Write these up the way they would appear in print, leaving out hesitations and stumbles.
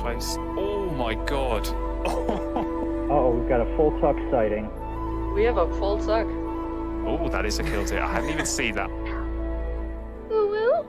close. Oh my god. Oh, we've got a full tuck sighting. We have a full tuck. Oh, that is a kill tip. I hadn't even seen that. Woo woo.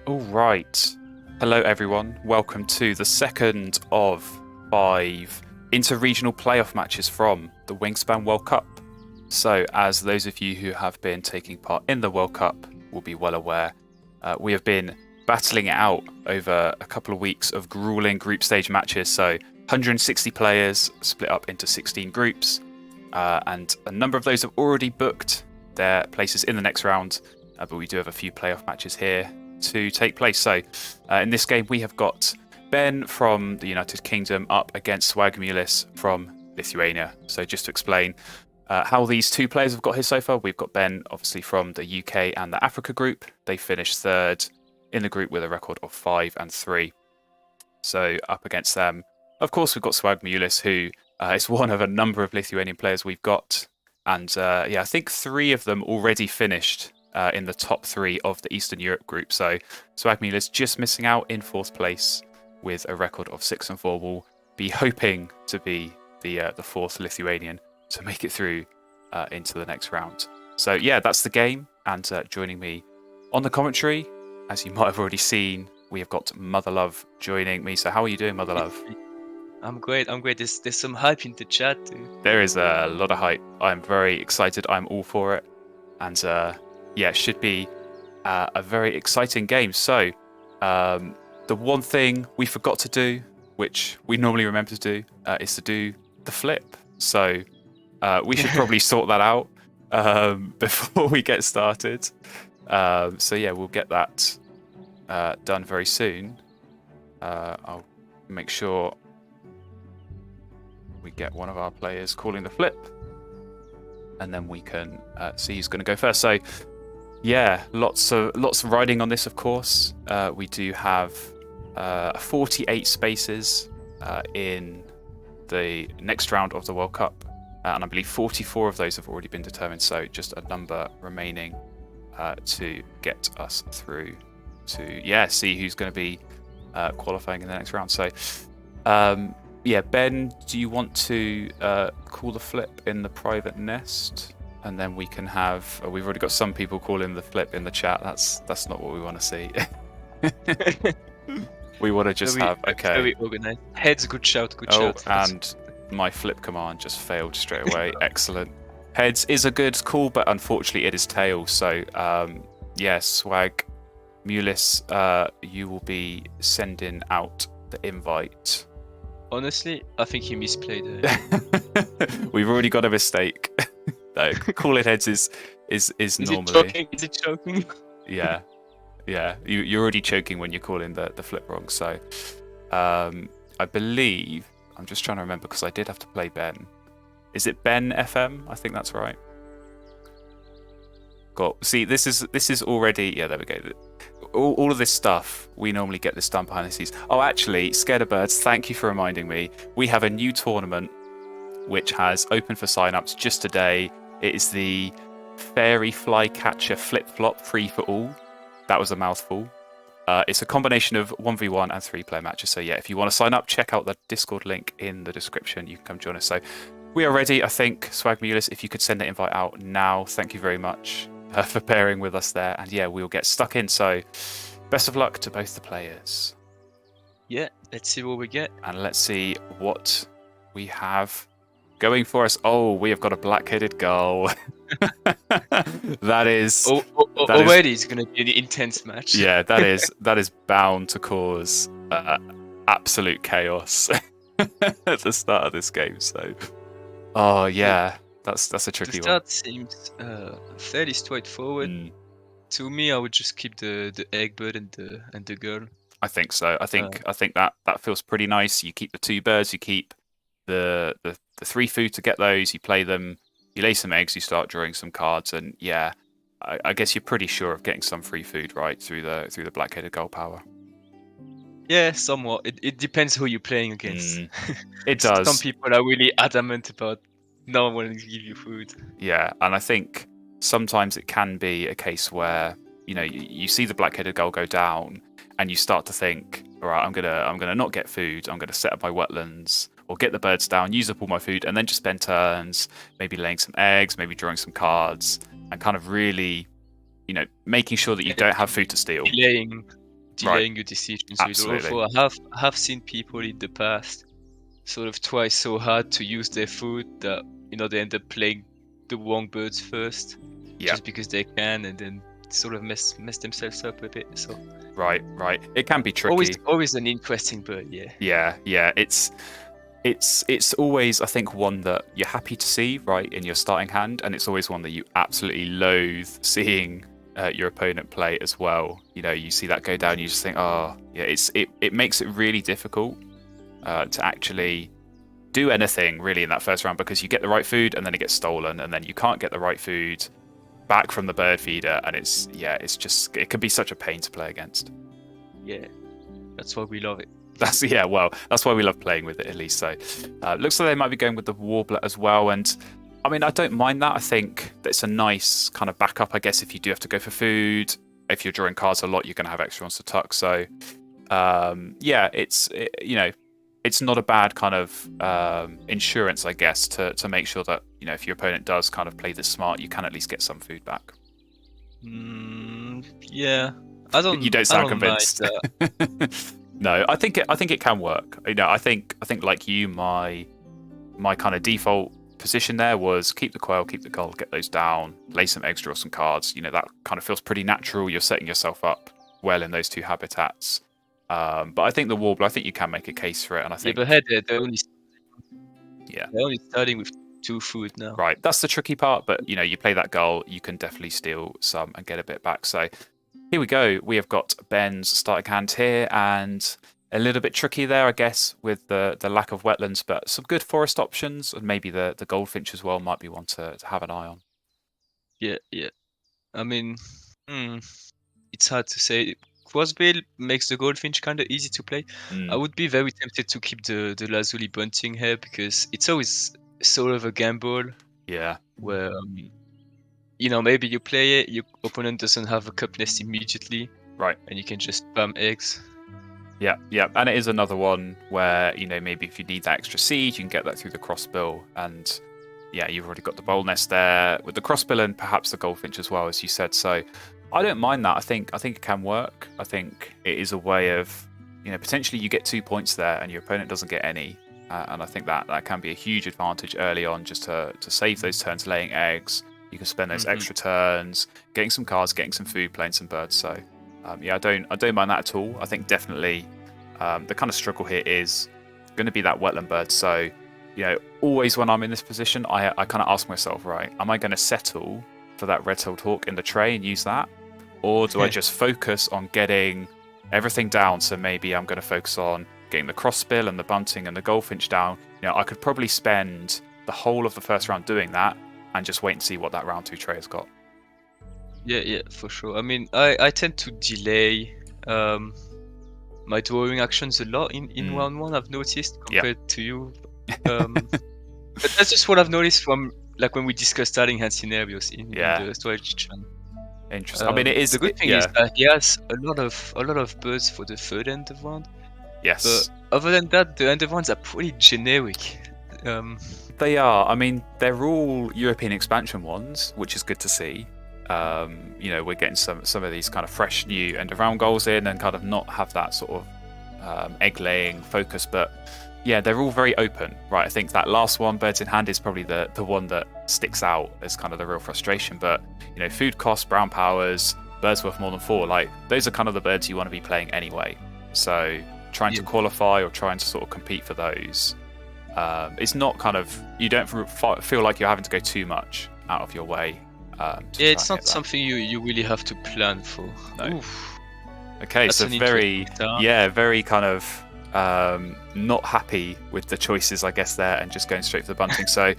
All right. Hello, everyone. Welcome to the second of 5 inter-regional playoff matches from the Wingspan World Cup. So, as those of you who have been taking part in the World Cup will be well aware, we have been battling it out over a couple of weeks of grueling group stage matches. So, 160 players split up into 16 groups, and a number of those have already booked their places in the next round, but we do have a few playoff matches here to take place. So in this game we have got Ben from the United Kingdom up against Swagmulis from Lithuania. So just to explain how these two players have got here so far, we've got Ben obviously from the UK and the Africa group. They finished third in the group with a record of 5 and 3. So up against them, of course, we've got Swagmulis, who is one of a number of Lithuanian players we've got, and I think 3 of them already finished in the top 3 of the Eastern Europe group. So Swagmulis just missing out in 4th place with a record of 6 and 4. Will be hoping to be the 4th Lithuanian to make it through into the next round. So yeah, that's the game. And joining me on the commentary, as you might have already seen, we have got Mother Love joining me. So how are you doing, Mother Love? I'm great. There's some hype in the chat too. There is a lot of hype. I'm very excited. I'm all for it. And it should be a very exciting game. So, the one thing we forgot to do, which we normally remember to do, is to do the flip. So, we should probably sort that out before we get started. We'll get that done very soon. I'll make sure we get one of our players calling the flip, and then we can see who's going to go first. So, yeah, lots of riding on this, of course. We do have 48 spaces in the next round of the World Cup, and I believe 44 of those have already been determined. So just a number remaining to get us through to see who's going to be qualifying in the next round. So Ben, do you want to call the flip in the private nest? And then we can have. We've already got some people calling the flip in the chat. That's not what we want to see. We want to just have. Okay. Very organized. Heads, good shout. Oh, and my flip command just failed straight away. Excellent. Heads is a good call, but unfortunately it is tails. So Swag Mulis, you will be sending out the invite. Honestly, I think he misplayed it. We've already got a mistake. No, calling heads is normally. Is it choking? Yeah. You're already choking when you're calling the flip wrong. So, I believe I'm just trying to remember because I did have to play Ben. Is it Ben FM? I think that's right. Got. See, this is already. Yeah, there we go. All of this stuff, we normally get this done behind the scenes. Oh, actually, Scared of Birds, thank you for reminding me. We have a new tournament which has opened for sign-ups just today. It is the Fairy Flycatcher Flip-Flop Free for All. That was a mouthful. It's a combination of 1v1 and 3-player matches. So yeah, if you want to sign up, check out the Discord link in the description. You can come join us. So we are ready, I think. Swagmulis, if you could send the invite out now. Thank you very much for bearing with us there. And yeah, we'll get stuck in. So best of luck to both the players. Yeah, let's see what we get. And let's see what we have going for us. Oh, we have got a black-headed gull. That is already it's going to be an intense match. Yeah, that is bound to cause absolute chaos at the start of this game. So, oh yeah, that's a tricky one. The start seems fairly straightforward. To me, I would just keep the egg bird and the girl. I think so. I think that feels pretty nice. You keep the 2 birds. You keep the 3 food to get those. You play them. you lay some eggs, you start drawing some cards, and yeah, I guess you're pretty sure of getting some free food, right, through the black-headed gull power. Yeah, somewhat. It depends who you're playing against. It does. Some people are really adamant about not wanting to give you food. Yeah, and I think sometimes it can be a case where you see the black-headed gull go down, and you start to think, all right, I'm gonna not get food. I'm gonna set up my wetlands or get the birds down, use up all my food, and then just spend turns maybe laying some eggs, maybe drawing some cards, and kind of really, making sure that you don't have food to steal. Delaying Right. your decisions. Absolutely. Also, I have seen people in the past sort of try so hard to use their food that they end up playing the wrong birds first, just because they can, and then sort of mess themselves up a bit. So Right. It can be tricky. Always an interesting bird. Yeah. Yeah. It's always, I think, one that you're happy to see, right, in your starting hand, and it's always one that you absolutely loathe seeing your opponent play as well. You see that go down, you just think, oh, yeah, it makes it really difficult to actually do anything really in that first round, because you get the right food and then it gets stolen, and then you can't get the right food back from the bird feeder, and it can be such a pain to play against. Yeah, that's why we love it. That's why we love playing with it, at least. So looks like they might be going with the warbler as well, and I mean, I don't mind that. I think that's a nice kind of backup, I guess, if you do have to go for food. If you're drawing cards a lot, you're going to have extra ones to tuck. So it's not a bad kind of insurance, I guess, to make sure that if your opponent does kind of play this smart, you can at least get some food back. Yeah, You don't sound convinced. No, I think it can work. I think like you, my kind of default position there was keep the quail, keep the gull, get those down, lay some eggs, draw some cards. That kind of feels pretty natural. You're setting yourself up well in those two habitats. But I think the warbler, I think you can make a case for it, and I think but they're only starting with 2 food now. Right, that's the tricky part. But you play that gull, you can definitely steal some and get a bit back. So here we go. We have got Ben's starting hand here, and a little bit tricky there, I guess, with the lack of wetlands, but some good forest options, and maybe the goldfinch as well might be one to have an eye on. Yeah. I mean, it's hard to say. Crossbill makes the goldfinch kind of easy to play. I would be very tempted to keep the lazuli bunting here, because it's always sort of a gamble. Yeah. Where maybe you play it, your opponent doesn't have a cup nest immediately, right, and you can just spam eggs. Yeah, and it is another one where maybe if you need that extra seed, you can get that through the crossbill, and you've already got the bowl nest there with the crossbill and perhaps the goldfinch as well, as you said. So I don't mind that. I think it can work. I think it is a way of potentially you get 2 points there and your opponent doesn't get any, and I think that can be a huge advantage early on, just to save those turns laying eggs. You can spend those extra turns getting some cards, getting some food, playing some birds. So I don't mind that at all. I think definitely the kind of struggle here is going to be that wetland bird. So always when I'm in this position, I kind of ask myself, right, am I going to settle for that red-tailed hawk in the tray and use that, or do I just focus on getting everything down? So maybe I'm going to focus on getting the crossbill and the bunting and the goldfinch down. I could probably spend the whole of the first round doing that and just wait and see what that round 2 tray has got. Yeah, for sure. I mean, I tend to delay my drawing actions a lot in round 1, I've noticed, compared to you. But that's just what I've noticed from when we discuss starting hand scenarios in the strategy channel. Interesting. I mean, it is the good thing is that he has a lot of birds for the third end of round. Yes. But other than that, the end of rounds are pretty generic. They are. I mean, they're all European expansion ones, which is good to see. We're getting some of these kind of fresh new end of round goals in, and kind of not have that sort of egg laying focus. But they're all very open, right? I think that last one, birds in hand, is probably the one that sticks out as kind of the real frustration. But food costs, brown powers, birds worth more than 4, those are kind of the birds you want to be playing anyway. So trying to qualify or trying to sort of compete for those, it's not kind of, you don't feel like you're having to go too much out of your way. It's not something you really have to plan for. No. Oof. Okay, That's so very kind of not happy with the choices, I guess, there, and just going straight for the bunting. So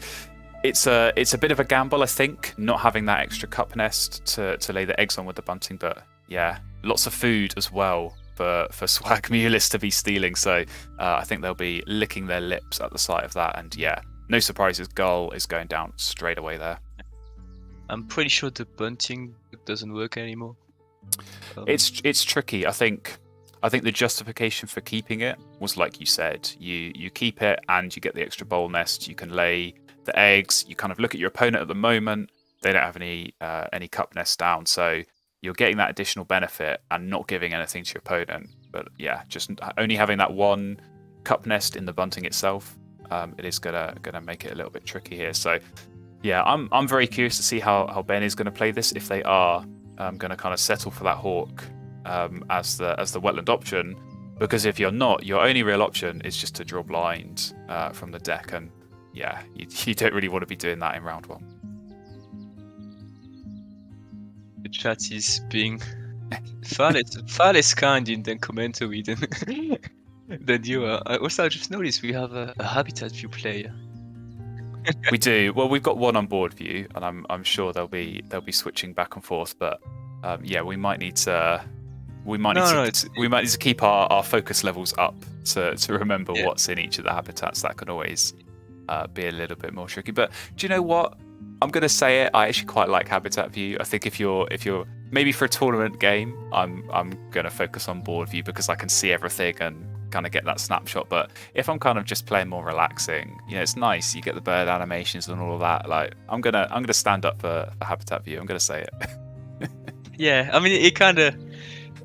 it's a bit of a gamble, I think, not having that extra cup nest to lay the eggs on with the bunting. But yeah, lots of food as well for Swagmulis to be stealing. So I think they'll be licking their lips at the sight of that. And yeah, no surprises, Gull is going down straight away there. I'm pretty sure the bunting doesn't work anymore. It's tricky. I think the justification for keeping it was, like you said, you keep it and you get the extra bowl nest. You can lay the eggs. You kind of look at your opponent at the moment. They don't have any cup nests down, so you're getting that additional benefit and not giving anything to your opponent. But yeah, just only having that one cup nest in the bunting itself, it is gonna make it a little bit tricky here. So yeah, I'm very curious to see how Ben is going to play this. If they are going to kind of settle for that hawk as the wetland option, because if you're not, your only real option is just to draw blind from the deck, and yeah, you don't really want to be doing that in round one. The chat is being far less kind than commentary than you are. Also, I just noticed we have a habitat view player. We do. Well, we've got one on board view, and I'm sure they'll be switching back and forth. But yeah, we might need to keep our focus levels up to remember what's in each of the habitats. That can always be a little bit more tricky. But do you know what? I'm going to say it. I actually quite like habitat view. I think if you're maybe for a tournament game, I'm going to focus on board view because I can see everything and kind of get that snapshot. But if I'm kind of just playing more relaxing, it's nice. You get the bird animations and all of that. Like I'm gonna stand up for habitat view. I'm gonna say it. Yeah, I mean it kind of.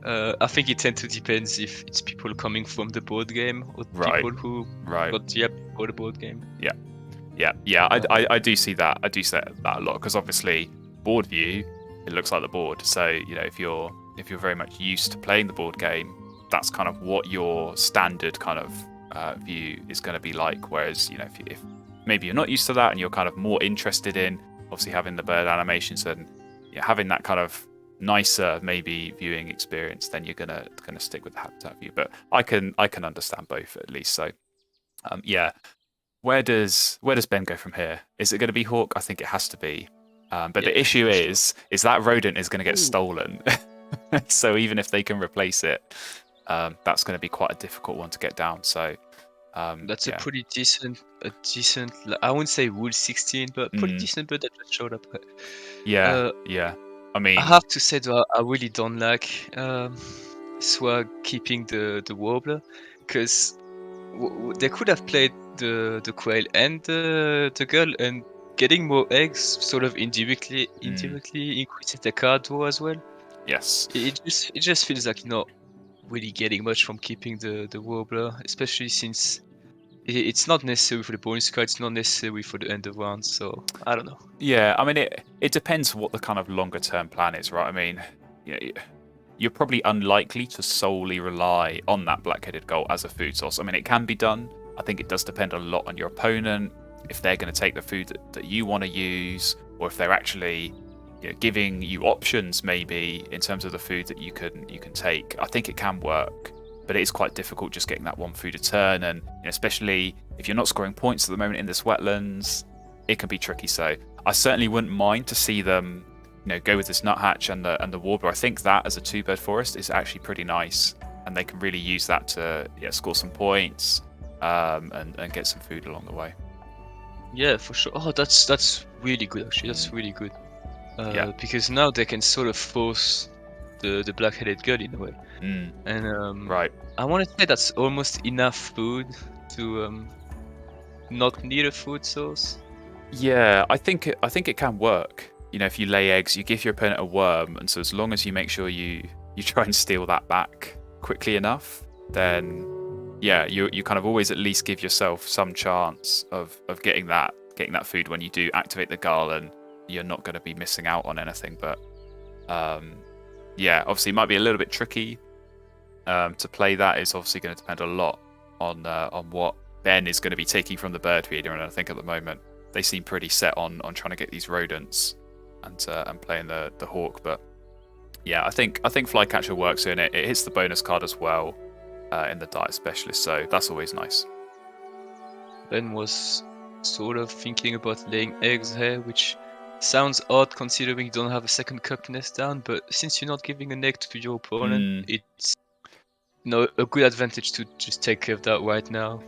I think it tends to depends if it's people coming from the board game or people who got for the board game. Yeah. I do see that. I do see that a lot because obviously board view, it looks like the board. So if you're very much used to playing the board game, that's kind of what your standard kind of view is going to be like. Whereas if maybe you're not used to that and you're kind of more interested in obviously having the bird animations and having that kind of nicer maybe viewing experience, then you're gonna stick with the habitat view. But I can understand both at least. So yeah, where does Ben go from here? Is it going to be hawk? I think it has to be. But the issue is that rodent is going to get stolen. So even if they can replace it, that's going to be quite a difficult one to get down. So that's a pretty decent. I wouldn't say Rule 16, but pretty decent bird that just showed up. Yeah. I mean, I have to say though, I really don't like Swag keeping the warbler because they could have played the quail and the girl and getting more eggs sort of indirectly increases the card draw as well. Yes. It just feels like not really getting much from keeping the warbler, especially since it's not necessary for the bonus card, it's not necessary for the end of round, so I don't know. Yeah, I mean it depends what the kind of longer term plan is, right? I mean, you're probably unlikely to solely rely on that black-headed gull as a food source. I mean, it can be done. I think it does depend a lot on your opponent, if they're going to take the food that you want to use, or if they're actually giving you options maybe in terms of the food that you can take. I think it can work, but it is quite difficult just getting that one food a turn, and especially if you're not scoring points at the moment in this wetlands, it can be tricky. So I certainly wouldn't mind to see them go with this nuthatch and the warbler. I think that as a 2-bird forest is actually pretty nice, and they can really use that to score some points and get some food along the way. Yeah, for sure. Oh, that's really good actually. That's really good. Because now they can sort of force the black-headed girl in a way. And right. I want to say that's almost enough food to not need a food source. Yeah, I think it can work. If you lay eggs, you give your opponent a worm, and so as long as you make sure you try and steal that back quickly enough, then you kind of always at least give yourself some chance of getting that food when you do activate the gull, and you're not going to be missing out on anything. But obviously it might be a little bit tricky to play. That is obviously going to depend a lot on what Ben is going to be taking from the bird feeder, and I think at the moment they seem pretty set on trying to get these rodents and playing the hawk. But yeah, I think flycatcher works in it. It hits the bonus card as well in the diet specialist, so that's always nice. Ben was sort of thinking about laying eggs here, which sounds odd considering you don't have a second cup nest down. But since you're not giving an egg to your opponent, it's a good advantage to just take care of that right now.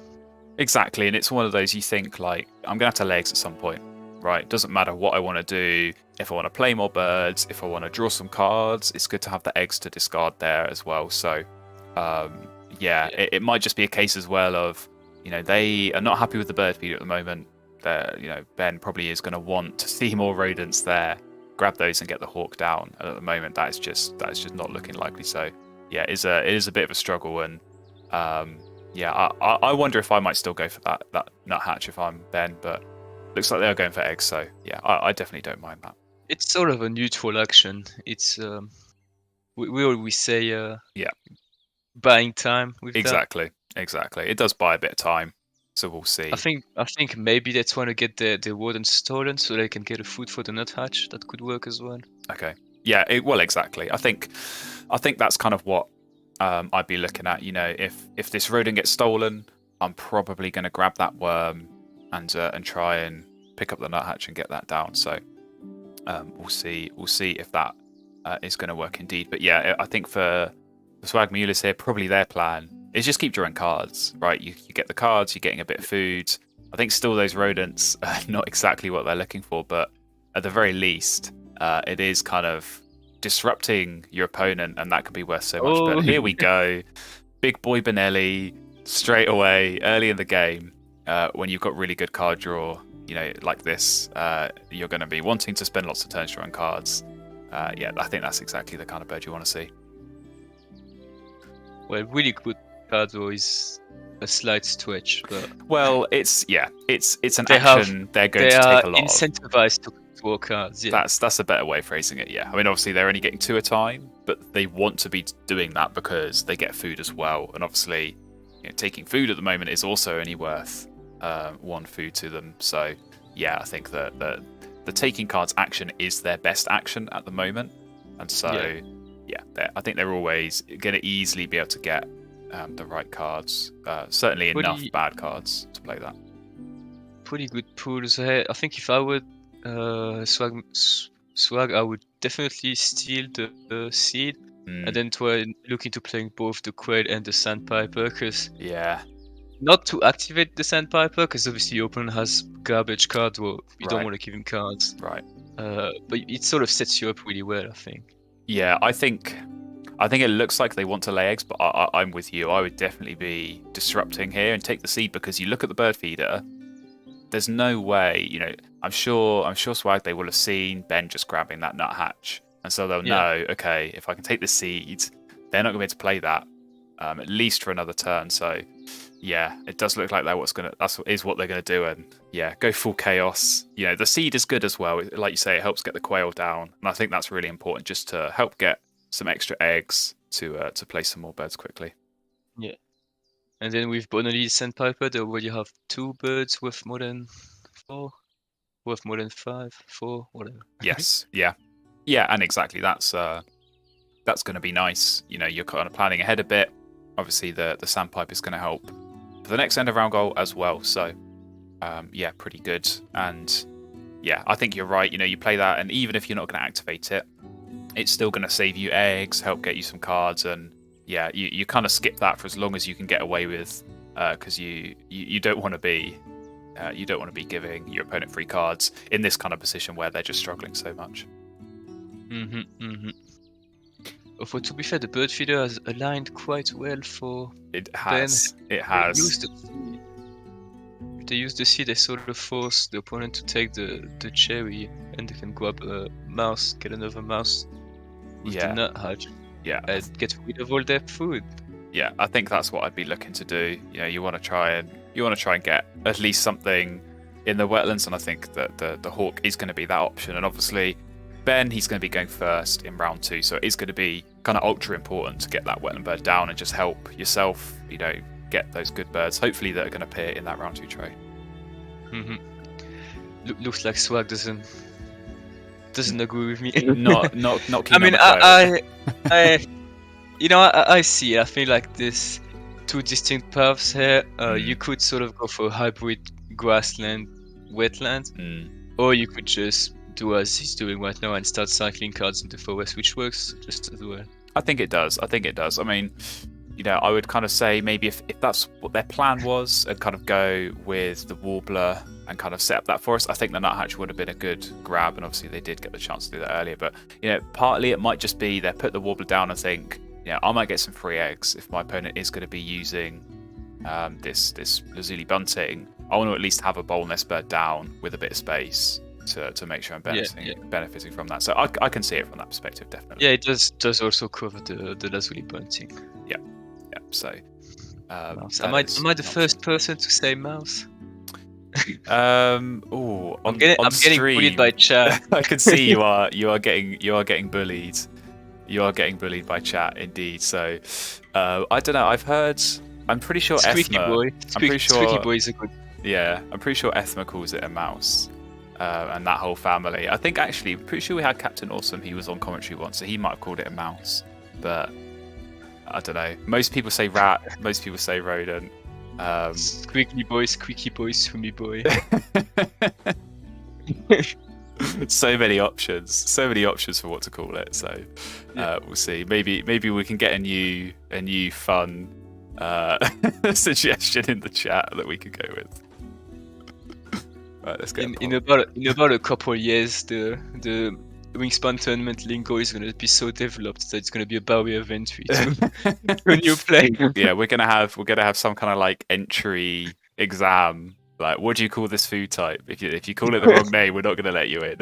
Exactly, and it's one of those you think like, I'm gonna have to lay eggs at some point, right? Doesn't matter what I want to do. If I want to play more birds, if I want to draw some cards, it's good to have the eggs to discard there as well. So, it might just be a case as well of, they are not happy with the bird feeder at the moment. Ben probably is going to want to see more rodents there, grab those and get the hawk down. And at the moment, that is just not looking likely. So, yeah, it is a bit of a struggle, and I wonder if I might still go for that nuthatch if I'm Ben, but looks like they're going for eggs. So, yeah, I definitely don't mind that. It's sort of a neutral action. It's we always say buying time with Exactly. It does buy a bit of time, so we'll see. I think maybe they're trying to get the rodents stolen so they can get a food for the nuthatch. That could work as well. Okay. Yeah. Well, exactly. I think that's kind of what I'd be looking at. If this rodent gets stolen, I'm probably going to grab that worm and try and pick up the nuthatch and get that down. So we'll see if that is going to work indeed. But yeah, I think for the Swagmulis here, probably their plan is just keep drawing cards, right? You get the cards, you're getting a bit of food. I think still those rodents are not exactly what they're looking for, but at the very least, it is kind of disrupting your opponent, and that could be worth so much. But here we go. Big boy Benelli straight away early in the game. When you've got really good card draw, like this, you're going to be wanting to spend lots of turns drawing cards. I think that's exactly the kind of bird you want to see. Well, really good card draw is a slight stretch, but it's an action they're going to take a lot of. They are incentivized to draw cards. Yeah. That's a better way of phrasing it. Yeah, I mean, obviously they're only getting 2 a time, but they want to be doing that because they get food as well, and obviously, taking food at the moment is also only worth 1 food to them. So yeah, I think that the taking cards action is their best action at the moment, and so I think they're always going to easily be able to get the right cards. Certainly enough bad cards to play that. Pretty good pools here. I think if I would swag, I would definitely steal the seed and then try look into playing both the quail and the sandpiper, because not to activate the sandpiper, because obviously your opponent has garbage cards, or you don't want to give him cards. Right. But it sort of sets you up really well, I think. Yeah, I think it looks like they want to lay eggs, but I'm with you. I would definitely be disrupting here and take the seed, because you look at the bird feeder. There's no way, I'm sure Swag, they will have seen Ben just grabbing that nuthatch, and so they'll know, okay, if I can take the seed, they're not going to be able to play that at least for another turn. So yeah, it does look like that's what they're going to do, and go full chaos. The seed is good as well. Like you say, it helps get the quail down, and I think that's really important, just to help get some extra eggs to play some more birds quickly. Yeah. And then with Bonelli Sandpiper, they already have 2 birds worth more than 4, worth more than 5, 4, whatever. Yes, yeah, and exactly that's going to be nice. You're kind of planning ahead a bit. Obviously, the Sandpiper is going to help for the next end of round goal as well. So, pretty good. And I think you're right. You play that, and even if you're not going to activate it, it's still going to save you eggs, help get you some cards, and you kind of skip that for as long as you can get away with, because you don't want to be giving your opponent free cards in this kind of position where they're just struggling so much. For to be fair, the bird feeder has aligned quite well for it has. Ben. It has. If they use the seed, they sort of force the opponent to take the cherry, and they can grab a mouse, get another mouse with the nuthatch. And get rid of all their food. Yeah, I think that's what I'd be looking to do. You want to try and get at least something in the wetlands, and I think that the hawk is going to be that option. And obviously, Ben, he's going to be going first in round 2, so it is going to be kind of ultra important to get that wetland bird down and just help yourself, get those good birds, hopefully, that are going to appear in that round 2 tray. Looks like Swag doesn't agree with me. Not keen. I mean, I see it. I feel like there's 2 distinct paths here. You could sort of go for a hybrid grassland wetland, or you could just do as he's doing right now and start cycling cards in the forest, which works just as well. I think it does. I mean, I would kind of say maybe if that's what their plan was, and kind of go with the Warbler and kind of set up that forest, I think the Nuthatch would have been a good grab, and obviously they did get the chance to do that earlier. But partly it might just be they put the Warbler down and think, I might get some free eggs if my opponent is going to be using this Lazuli bunting. I want to at least have a bowl nest bird down with a bit of space to make sure I'm benefiting from that. So I can see it from that perspective, definitely. Yeah, it does also cover the Lazuli bunting. Yeah. So am I the first person to say mouse? I'm getting bullied by chat. I can see you are getting bullied. You are getting bullied by chat, indeed. So I don't know. I'm pretty sure Squeaky Ethma. boy. Squeaky boy is a good. Yeah, I'm pretty sure Ethma calls it a mouse, and that whole family. I think actually, pretty sure we had Captain Awesome. He was on commentary once, so he might have called it a mouse. But I don't know. Most people say rat. Most people say rodent. Squeaky boy, swimmy boy. So many options for what to call it. So we'll see. Maybe we can get a new fun suggestion in the chat that we could go with. Right, let's get in about a couple of years, the Wingspan tournament lingo is going to be so developed that it's going to be a barrier of entry to a new play. Yeah, we're gonna have some kind of like entry exam. Like, what do you call this food type? If you call it the wrong name, we're not going to let you in.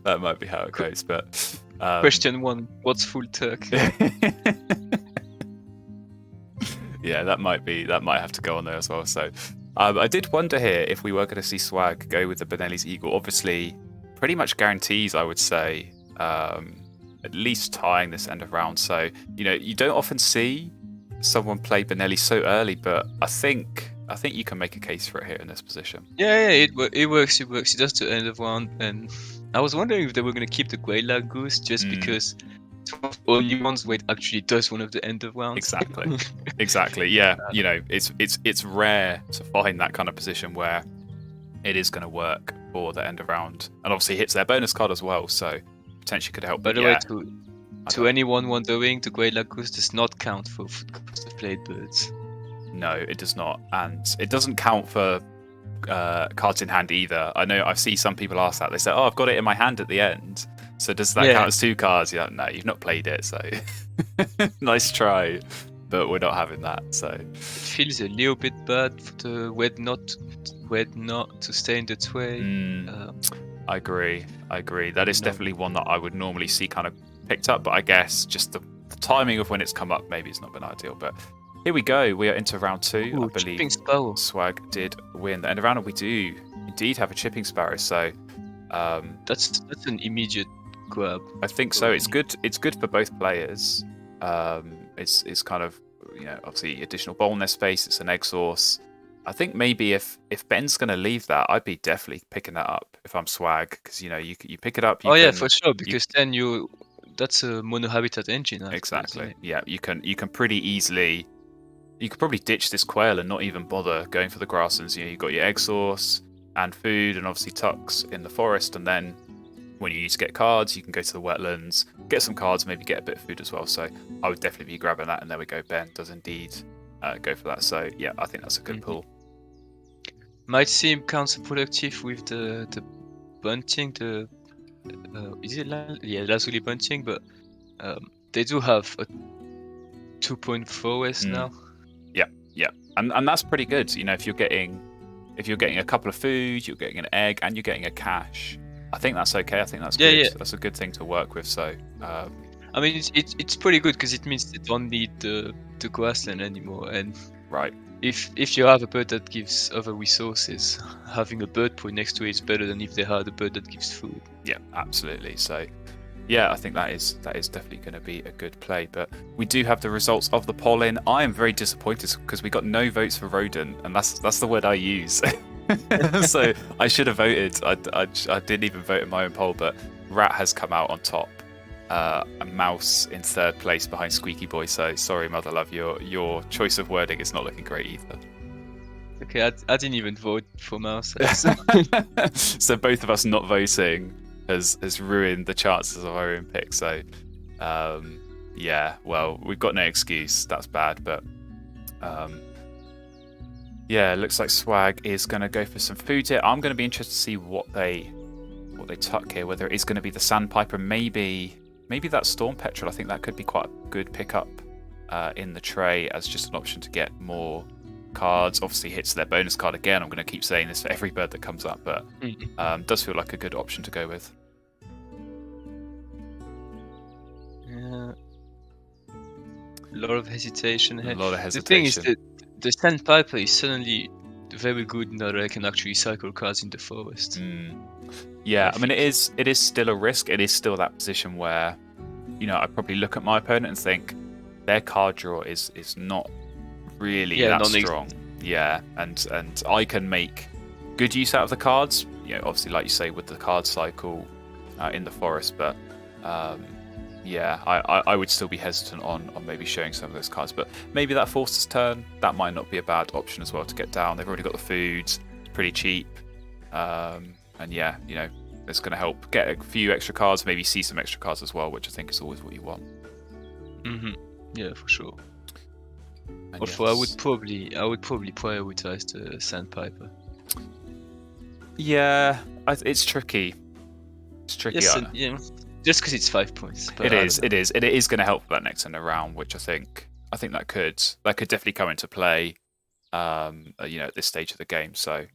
That might be how it goes. But question 1: what's full Turk? Yeah, that might have to go on there as well. So I did wonder here if we were going to see Swag go with the Benelli's Eagle. Obviously, pretty much guarantees, I would say, at least tying this end of round. So you don't often see someone play Benelli so early, but I think you can make a case for it here in this position. Yeah, it works. It does the end of round, and I was wondering if they were going to keep the Grey Lag Goose just because it's one of the only ones where it actually does one of the end of rounds. Exactly. Yeah, it's rare to find that kind of position where it is going to work for the end of round, and obviously hits their bonus card as well, so potentially could help. By the way, to anyone wondering, the Grey Lag Goose does not count for cost of played birds. No, it does not, and it doesn't count for cards in hand either. I know I see some people ask that. They say, "Oh, I've got it in my hand at the end, so does that count as 2 cards?" You're like, no, you've not played it, so nice try, but we're not having that. So it feels a little bit bad for the Wed not to stay in the tray. I agree. That is definitely one that I would normally see kind of picked up, but I guess just the timing of when it's come up, maybe it's not been ideal. But here we go. We are into round 2. Ooh, I believe Swag did win the end of round, and we do indeed have a chipping sparrow. So that's an immediate grab. I think so. It's good. It's good for both players. It's kind of obviously additional bowl nest space. It's an egg source. I think maybe if Ben's going to leave that, I'd be definitely picking that up if I'm Swag, because you pick it up. Yeah, for sure, because then that's a mono habitat engine. Exactly. Yeah, you can pretty easily. You could probably ditch this quail and not even bother going for the grasslands. You've got your egg source and food, and obviously tucks in the forest, and then when you need to get cards, you can go to the wetlands, get some cards, maybe get a bit of food as well. So I would definitely be grabbing that, and there we go. Ben does indeed go for that. So yeah, I think that's a good pull. Might seem counterproductive with the bunting, is it Lazuli bunting, but they do have a 2-point forest now. Yeah, and that's pretty good. If you're getting a couple of food, you're getting an egg, and you're getting a cache, I think that's okay. I think that's good. Yeah. That's a good thing to work with. So I mean, it's pretty good because it means they don't need the grassland anymore. And right, if you have a bird that gives other resources, having a bird point next to it is better than if they had a bird that gives food. Yeah, absolutely. So yeah, I think that is definitely going to be a good play. But we do have the results of the poll in. I am very disappointed because we got no votes for rodent, and that's the word I use. So I should have voted. I didn't even vote in my own poll, but rat has come out on top. A mouse in 3rd place behind Squeaky Boy. So sorry, Mother Love, your choice of wording is not looking great either. Okay, I didn't even vote for Mouse. So both of us not voting has ruined the chances of our own pick. So, yeah, well, we've got no excuse. That's bad, but yeah, it looks like Swag is going to go for some food here. I'm going to be interested to see what they tuck here. Whether it is going to be the Sandpiper, maybe that Storm Petrel. I think that could be quite a good pickup in the tray as just an option to get more cards. Obviously hits their bonus card again. I'm going to keep saying this for every bird that comes up, but does feel like a good option to go with. Yeah. A lot of hesitation here. A lot of hesitation. The thing is that the Sandpiper is suddenly very good now that I can actually cycle cards in the forest. Yeah, I mean it is still a risk. It is still that position where, I probably look at my opponent and think their card draw is not really that strong. Yeah, and I can make good use out of the cards. Obviously, like you say, with the card cycle in the forest, but yeah, I would still be hesitant on maybe showing some of those cards. But maybe that Forster's Turn, that might not be a bad option as well to get down. They've already got the food, it's pretty cheap, and yeah, it's going to help get a few extra cards, maybe see some extra cards as well, which I think is always what you want. Yeah, for sure. And Also, I would probably prioritize the Sandpiper. Yeah, it's tricky. It's tricky. Yes, yeah, just because it's 5 points. But it is, and it is going to help that next end around, which I think that could definitely come into play. At this stage of the game. So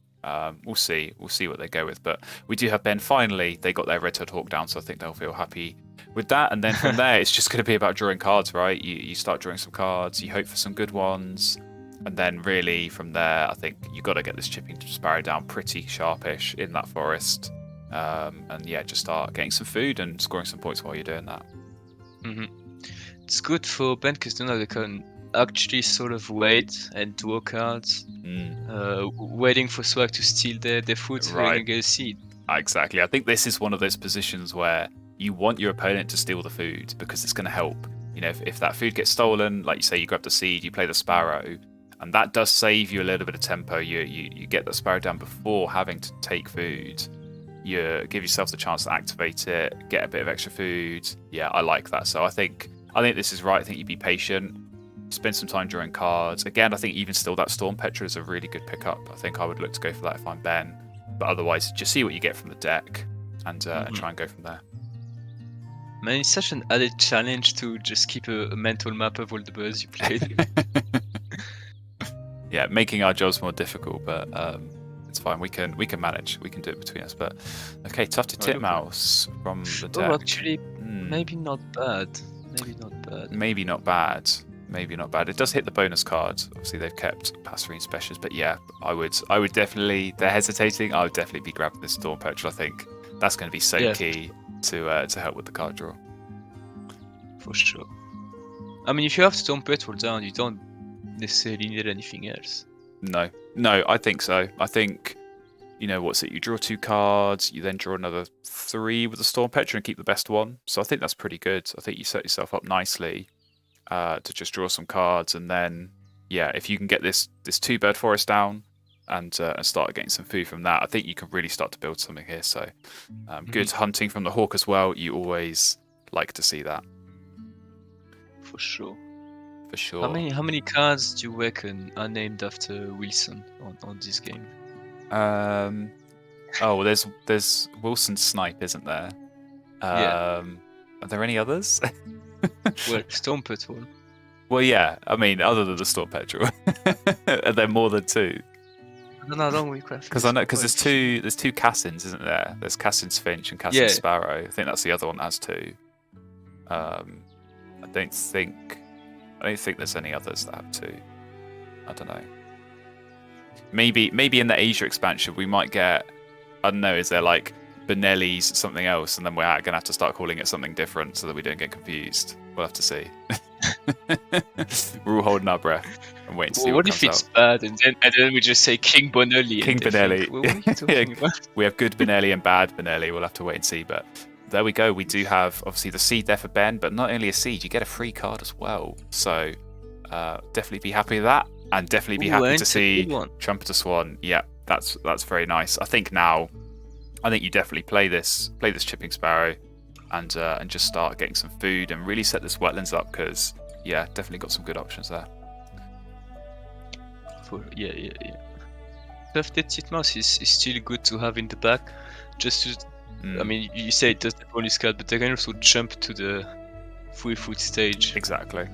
we'll see what they go with. But we do have Ben. Finally, they got their Red-Tailed Hawk down, so I think they'll feel happy with that. And then from there, it's just going to be about drawing cards, right? You start drawing some cards, you hope for some good ones, and then really from there, I think you got to get this Chipping Sparrow down pretty sharpish in that forest. And yeah, just start getting some food and scoring some points while you're doing that. It's good for Ben because now they can actually sort of wait and draw cards, waiting for Swag to steal their food so they can get a seed. Exactly. I think this is one of those positions where you want your opponent to steal the food because it's going to help. If that food gets stolen, like you say, you grab the seed, you play the Sparrow, and that does save you a little bit of tempo. You get the Sparrow down before having to take food. You give yourself the chance to activate it, get a bit of extra food. Yeah, I like that. So I think this is right. I think you'd be patient, spend some time drawing cards. Again, I think even still that Storm Petrel is a really good pickup. I think I would look to go for that if I'm Ben. But otherwise, just see what you get from the deck and try and go from there. Man, it's such an added challenge to just keep a mental map of all the birds you played. Yeah, making our jobs more difficult, but it's fine. We can manage. We can do it between us. But okay, tough to titmouse from the deck. Oh, actually, maybe not bad. Maybe not bad. It does hit the bonus card. Obviously, they've kept Passerine Specials, but yeah, I would definitely. They're hesitating. I would definitely be grabbing this Storm Petrel. I think that's going to be so key to help with the card draw. For sure. I mean, if you have Storm Petrel down, you don't necessarily need anything else. No, I think so. I think, what's it? You draw 2 cards, you then draw another 3 with the Storm Petrel and keep the best one. So I think that's pretty good. I think you set yourself up nicely to just draw some cards, and then, yeah, if you can get this 2-bird forest down and start getting some food from that, I think you can really start to build something here. So good hunting from the Hawk as well. You always like to see that. For sure. How many cards do you reckon are named after Wilson on this game? There's Wilson's Snipe, isn't there? Are there any others? Well, Storm Petrel. Well, yeah. I mean, other than the Storm Petrel, are there more than 2? No, don't worry, because there's two Cassins, isn't there? There's Cassin's Finch and Cassin's Sparrow. I think that's the other one that has 2. I don't think there's any others that have 2. I don't know. Maybe in the Asia expansion we might get, I don't know, is there like Benelli's something else, and then we're going to have to start calling it something different so that we don't get confused. We'll have to see. We're all holding our breath and waiting to see what if comes it's bad, and then we just say King Benelli? King Benelli. Think, what are you talking about? We have good Benelli and bad Benelli. We'll have to wait and see, but there we go. We do have obviously the seed there for Ben, but not only a seed, you get a free card as well. So definitely be happy with that. and definitely be Ooh, happy and to it's a see good one. Trumpeter Swan. Yeah, that's very nice. I think you definitely play this Chipping Sparrow, and just start getting some food and really set this wetlands up, because definitely got some good options there. Yeah. Tufted titmouse is still good to have in the back. Just to, I mean, you say it doesn't only scout, but they can also jump to the 3-foot stage. Exactly.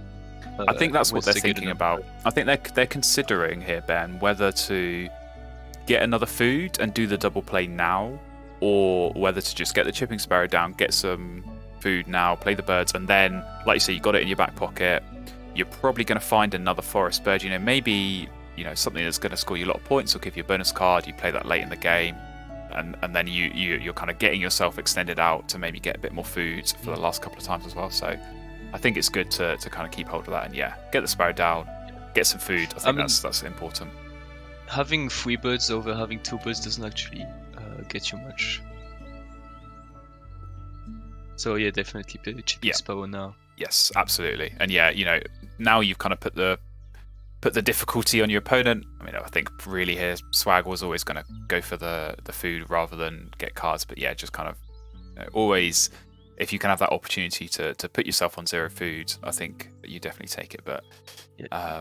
I think that's what they're thinking about. I think they're considering here, Ben, whether to get another food and do the double play now, or whether to just get the Chipping Sparrow down, get some food now, play the birds, and then, like you say, you got it in your back pocket. You're probably going to find another forest bird. Maybe something that's going to score you a lot of points or give you a bonus card. You play that late in the game, and then you're kind of getting yourself extended out to maybe get a bit more food for the last couple of times as well. So I think it's good to kind of keep hold of that and get the sparrow down, get some food. I think that's important. Having 3 birds over having 2 birds doesn't actually get you much. So yeah, definitely play the Chipping Sparrow now. Yes, absolutely. And now you've kind of put the difficulty on your opponent. I mean, I think really here Swag was always going to go for the food rather than get cards, but just kind of always, if you can have that opportunity to put yourself on 0 food, I think you definitely take it. But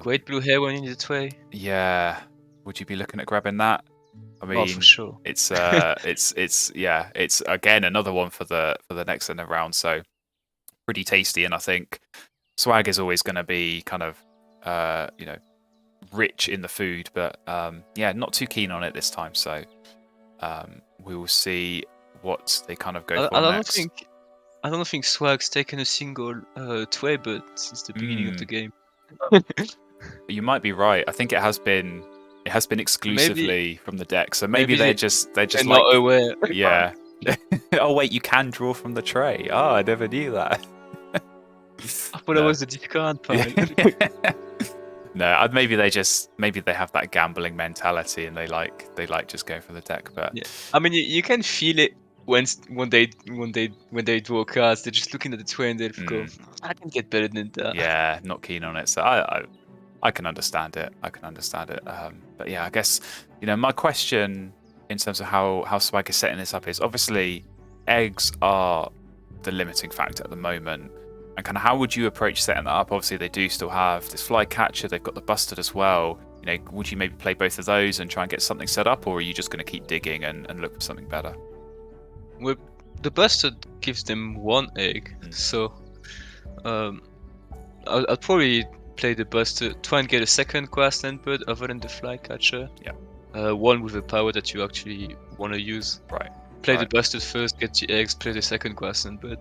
great blue heron in the way. Yeah, would you be looking at grabbing that? I mean, for sure. It's again another one for the next end of round. So pretty tasty, and I think Swag is always going to be kind of rich in the food, but not too keen on it this time. So we will see what they kind of go for next. I don't think Swag's taken a single tway bird since the beginning of the game. You might be right. I think it has been exclusively from the deck. So maybe they're just like, not aware. Yeah. Oh wait, you can draw from the tray. Oh, I never knew that. I thought that was the discard part. No, maybe they have that gambling mentality and they like just going for the deck. But I mean, you can feel it when they draw cards. They're just looking at the tray and they go, "I can get better than that." Yeah, not keen on it. So I can understand it. But I guess my question in terms of how Swag is setting this up is, obviously eggs are the limiting factor at the moment. And kind of how would you approach setting that up? Obviously, they do still have this flycatcher. They've got the busted as well. Would you maybe play both of those and try and get something set up, or are you just going to keep digging and look for something better? Well, the busted gives them 1 egg, so I'd probably play the busted, try and get a second grassland bird other than the flycatcher. Yeah. One with a power that you actually want to use. Right. Play the busted first, get the eggs, play the second grassland bird.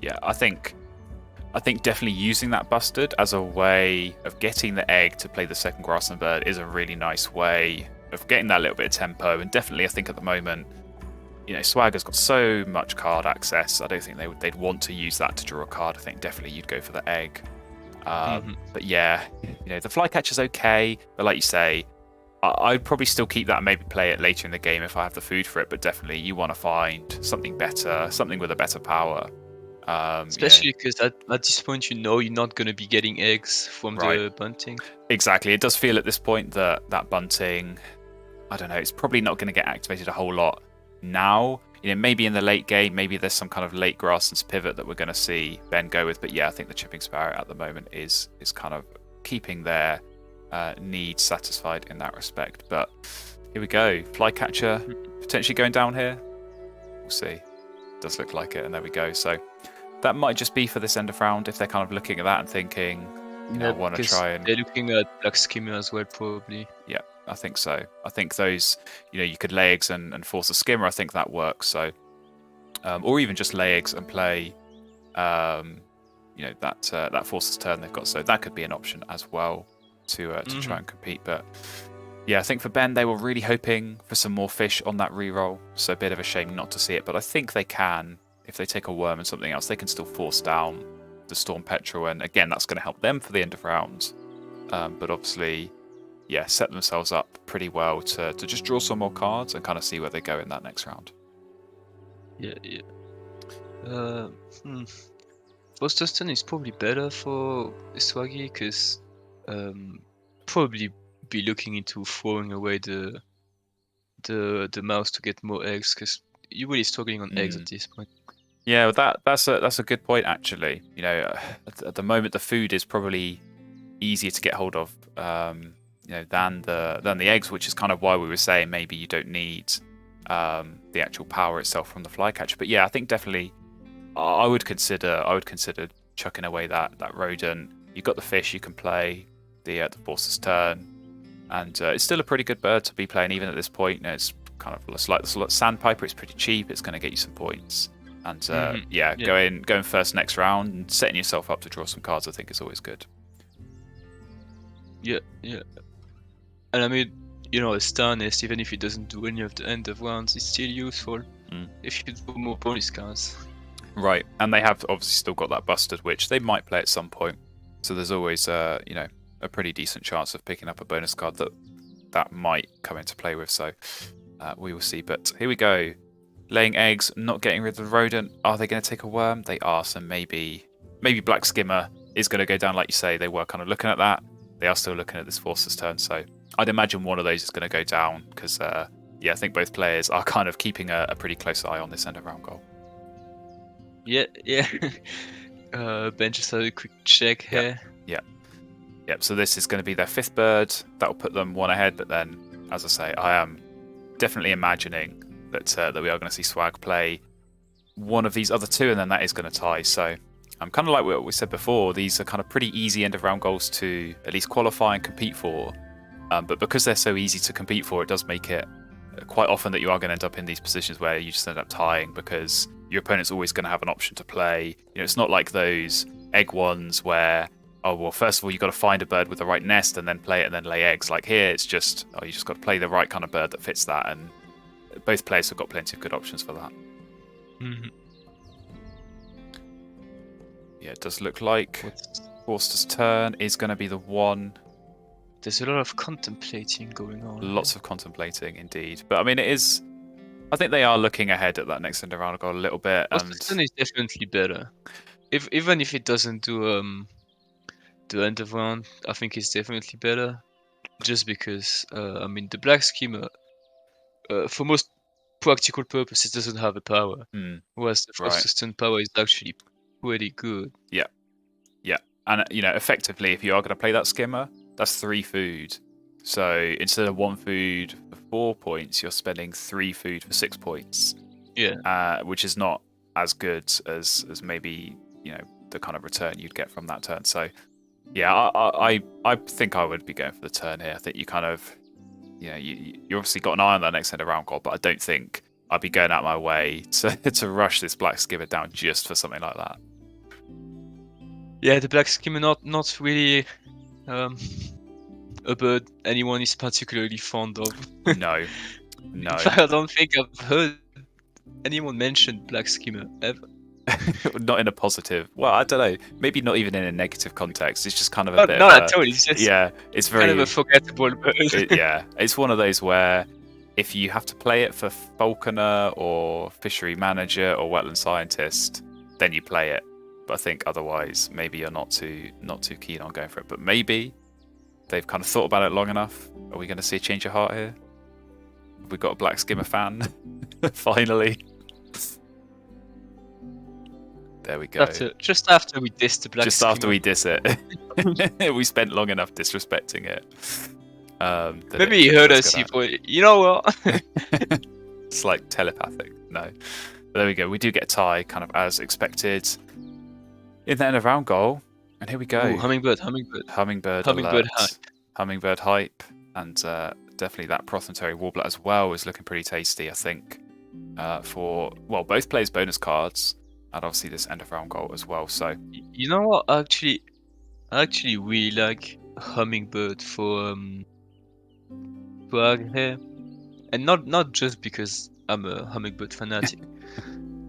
Yeah, I think definitely using that busted as a way of getting the egg to play the second grassland bird is a really nice way of getting that little bit of tempo. And definitely, I think at the moment, Swag has got so much card access. I don't think they'd want to use that to draw a card. I think definitely you'd go for the egg. But the flycatcher's okay. But like you say, I'd probably still keep that and maybe play it later in the game if I have the food for it. But definitely, you want to find something better, something with a better power. Especially because at this point, you're not going to be getting eggs from the bunting. Exactly. It does feel at this point that bunting, I don't know, it's probably not going to get activated a whole lot now. Maybe in the late game, maybe there's some kind of late grasslands pivot that we're going to see Ben go with. But I think the Chipping Sparrow at the moment is kind of keeping their needs satisfied in that respect. But here we go. Flycatcher potentially going down here. We'll see. Does look like it, and there we go. So that might just be for this end of round if they're kind of looking at that and thinking, I want to try and... They're looking at Black Skimmer as well, probably. Yeah, I think so. I think those, you could lay eggs and force a skimmer. I think that works. So, or even just lay eggs and play, that forces turn they've got. So that could be an option as well to try and compete. But I think for Ben, they were really hoping for some more fish on that reroll. So a bit of a shame not to see it. But I think they can. If they take a worm and something else, they can still force down the Storm Petrel. And again, that's going to help them for the end of rounds. But obviously, set themselves up pretty well to just draw some more cards and kind of see where they go in that next round. Boston is probably better for Swaggy because probably be looking into throwing away the mouse to get more eggs, because you're really struggling on eggs at this point. Yeah, that's a good point actually. You know, at the moment the food is probably easier to get hold of, you know, than the eggs, which is kind of why we were saying maybe you don't need the actual power itself from the flycatcher. But yeah, I think definitely I would consider chucking away that rodent. You've got the fish you can play, the Forcer's Turn, and it's still a pretty good bird to be playing even at this point. You know, it's kind of like the Sandpiper. It's pretty cheap. It's going to get you some points. And going first next round and setting yourself up to draw some cards, I think is always good. Yeah. And I mean, you know, a Star Nest, even if it doesn't do any of the end of rounds, is still useful if you do more bonus cards. Right, and they have obviously still got that Busted Witch. They might play at some point, so there's always you know, a pretty decent chance of picking up a bonus card that might come into play with. So we will see. But here we go. Laying eggs, not getting rid of the rodent. Are they going to take a worm? They are. So maybe Black Skimmer is going to go down, like you say. They were kind of looking at that. They are still looking at this Forcer's Turn. So I'd imagine one of those is going to go down because, yeah, I think both players are kind of keeping a pretty close eye on this end of round goal. Yeah. Ben just had a quick check here. Yep. So this is going to be their fifth bird. That will put them one ahead. But then, as I say, I am definitely imagining that we are going to see Swag play one of these other two, and then that is going to tie. So I'm kind of like what we said before. These are kind of pretty easy end of round goals to at least qualify and compete for. But because they're so easy to compete for, it does make it quite often that you are going to end up in these positions where you just end up tying because your opponent's always going to have an option to play. You know, it's not like those egg ones where, oh, well, first of all, you've got to find a bird with the right nest and then play it and then lay eggs. Like here, it's just, you just got to play the right kind of bird that fits that. And both players have got plenty of good options for that. Mm-hmm. Yeah, it does look like Forster's Turn is going to be the one. There's a lot of contemplating going on. Lots of contemplating, indeed. But I mean, it is. I think they are looking ahead at that next end of round goal a little bit. Forcer's Turn is definitely better. Even if it doesn't do the end of round, I think it's definitely better. Just because I mean, the Black Skimmer, for most practical purposes, doesn't have a power. Whereas the Forcer's Turn power is actually pretty good. Yeah. And you know, effectively, if you are going to play that Skimmer, that's 3 food. So instead of 1 food for 4 points, you're spending 3 food for 6 points. Yeah. Which is not as good as maybe, you know, the kind of return you'd get from that turn. So yeah, I think I would be going for the turn here. I think you kind of, you know, you obviously got an eye on that next end of round goal, but I don't think I'd be going out of my way to rush this Black Skimmer down just for something like that. Yeah, the Black Skimmer not really a bird anyone is particularly fond of. No. In fact, I don't think I've heard anyone mention Black Skimmer ever. Not in a positive. Well, I don't know. Maybe not even in a negative context. It's just kind of a bit. Not at all. It's just it's very kind of a forgettable bird. It's one of those where if you have to play it for falconer or fishery manager or wetland scientist, then you play it. But I think otherwise, maybe you're not too keen on going for it. But maybe they've kind of thought about it long enough. Are we going to see a change of heart here? Have we got a Black Skimmer fan? Finally. There we go. Just after we diss the Black Skimmer. After we diss it. We spent long enough disrespecting it. Maybe he heard us. You know what? It's like telepathic. No. But there we go. We do get a tie, kind of as expected. In the end of round goal. And here we go. Ooh, hummingbird alert. Hype. Hummingbird hype. And definitely that Prothonotary Warbler as well is looking pretty tasty, I think. For, well, both players' bonus cards. And obviously this end of round goal as well. So you know what? I actually really like Hummingbird for Swag here. And not just because I'm a Hummingbird fanatic.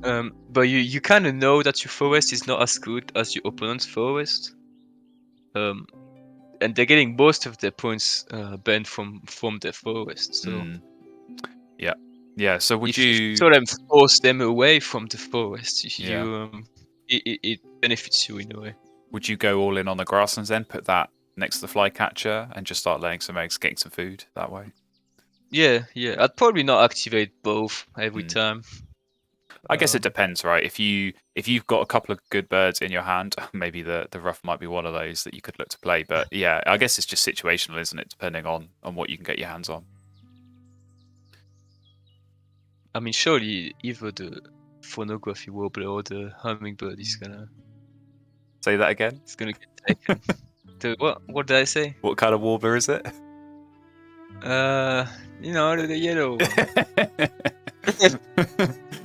But you kind of know that your forest is not as good as your opponent's forest. And they're getting most of their points banned from their forest. So yeah. So would you sort of force them away from the forest? It benefits you in a way. Would you go all in on the grasslands then? Put that next to the flycatcher and just start laying some eggs, getting some food that way. Yeah. I'd probably not activate both every time. I guess it depends, right? If you've got a couple of good birds in your hand, maybe the rough might be one of those that you could look to play. But yeah, I guess it's just situational, isn't it? Depending on what you can get your hands on. I mean, surely either the phonography warbler or the hummingbird is gonna. Say that again. It's gonna get taken. What did I say? What kind of warbler is it? You know, the yellow one.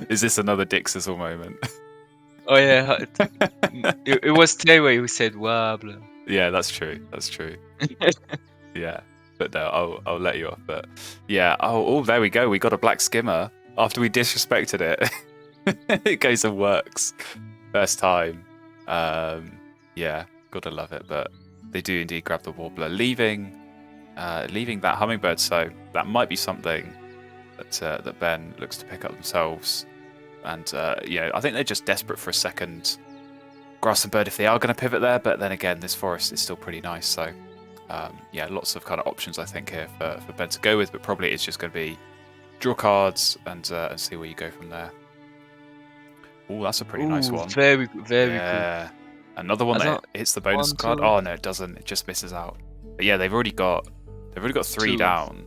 Is this another Dick Sizzle moment? Oh yeah, it was Tayway who said warbler. Yeah, that's true. That's true. Yeah, but no, I'll let you off. But yeah, oh, there we go. We got a black skimmer after we disrespected it. It goes and works. First time. Yeah, gotta love it. But they do indeed grab the warbler, leaving that hummingbird. So that might be something that Ben looks to pick up themselves. And I think they're just desperate for a second grass and bird if they are going to pivot there. But then again, this forest is still pretty nice. So lots of kind of options I think here for Ben to go with. But probably it's just going to be draw cards and see where you go from there. Oh, that's a pretty nice one. Very good. Another one that hits the bonus card. Oh no, it doesn't. It just misses out. But yeah, they've already got 3 down.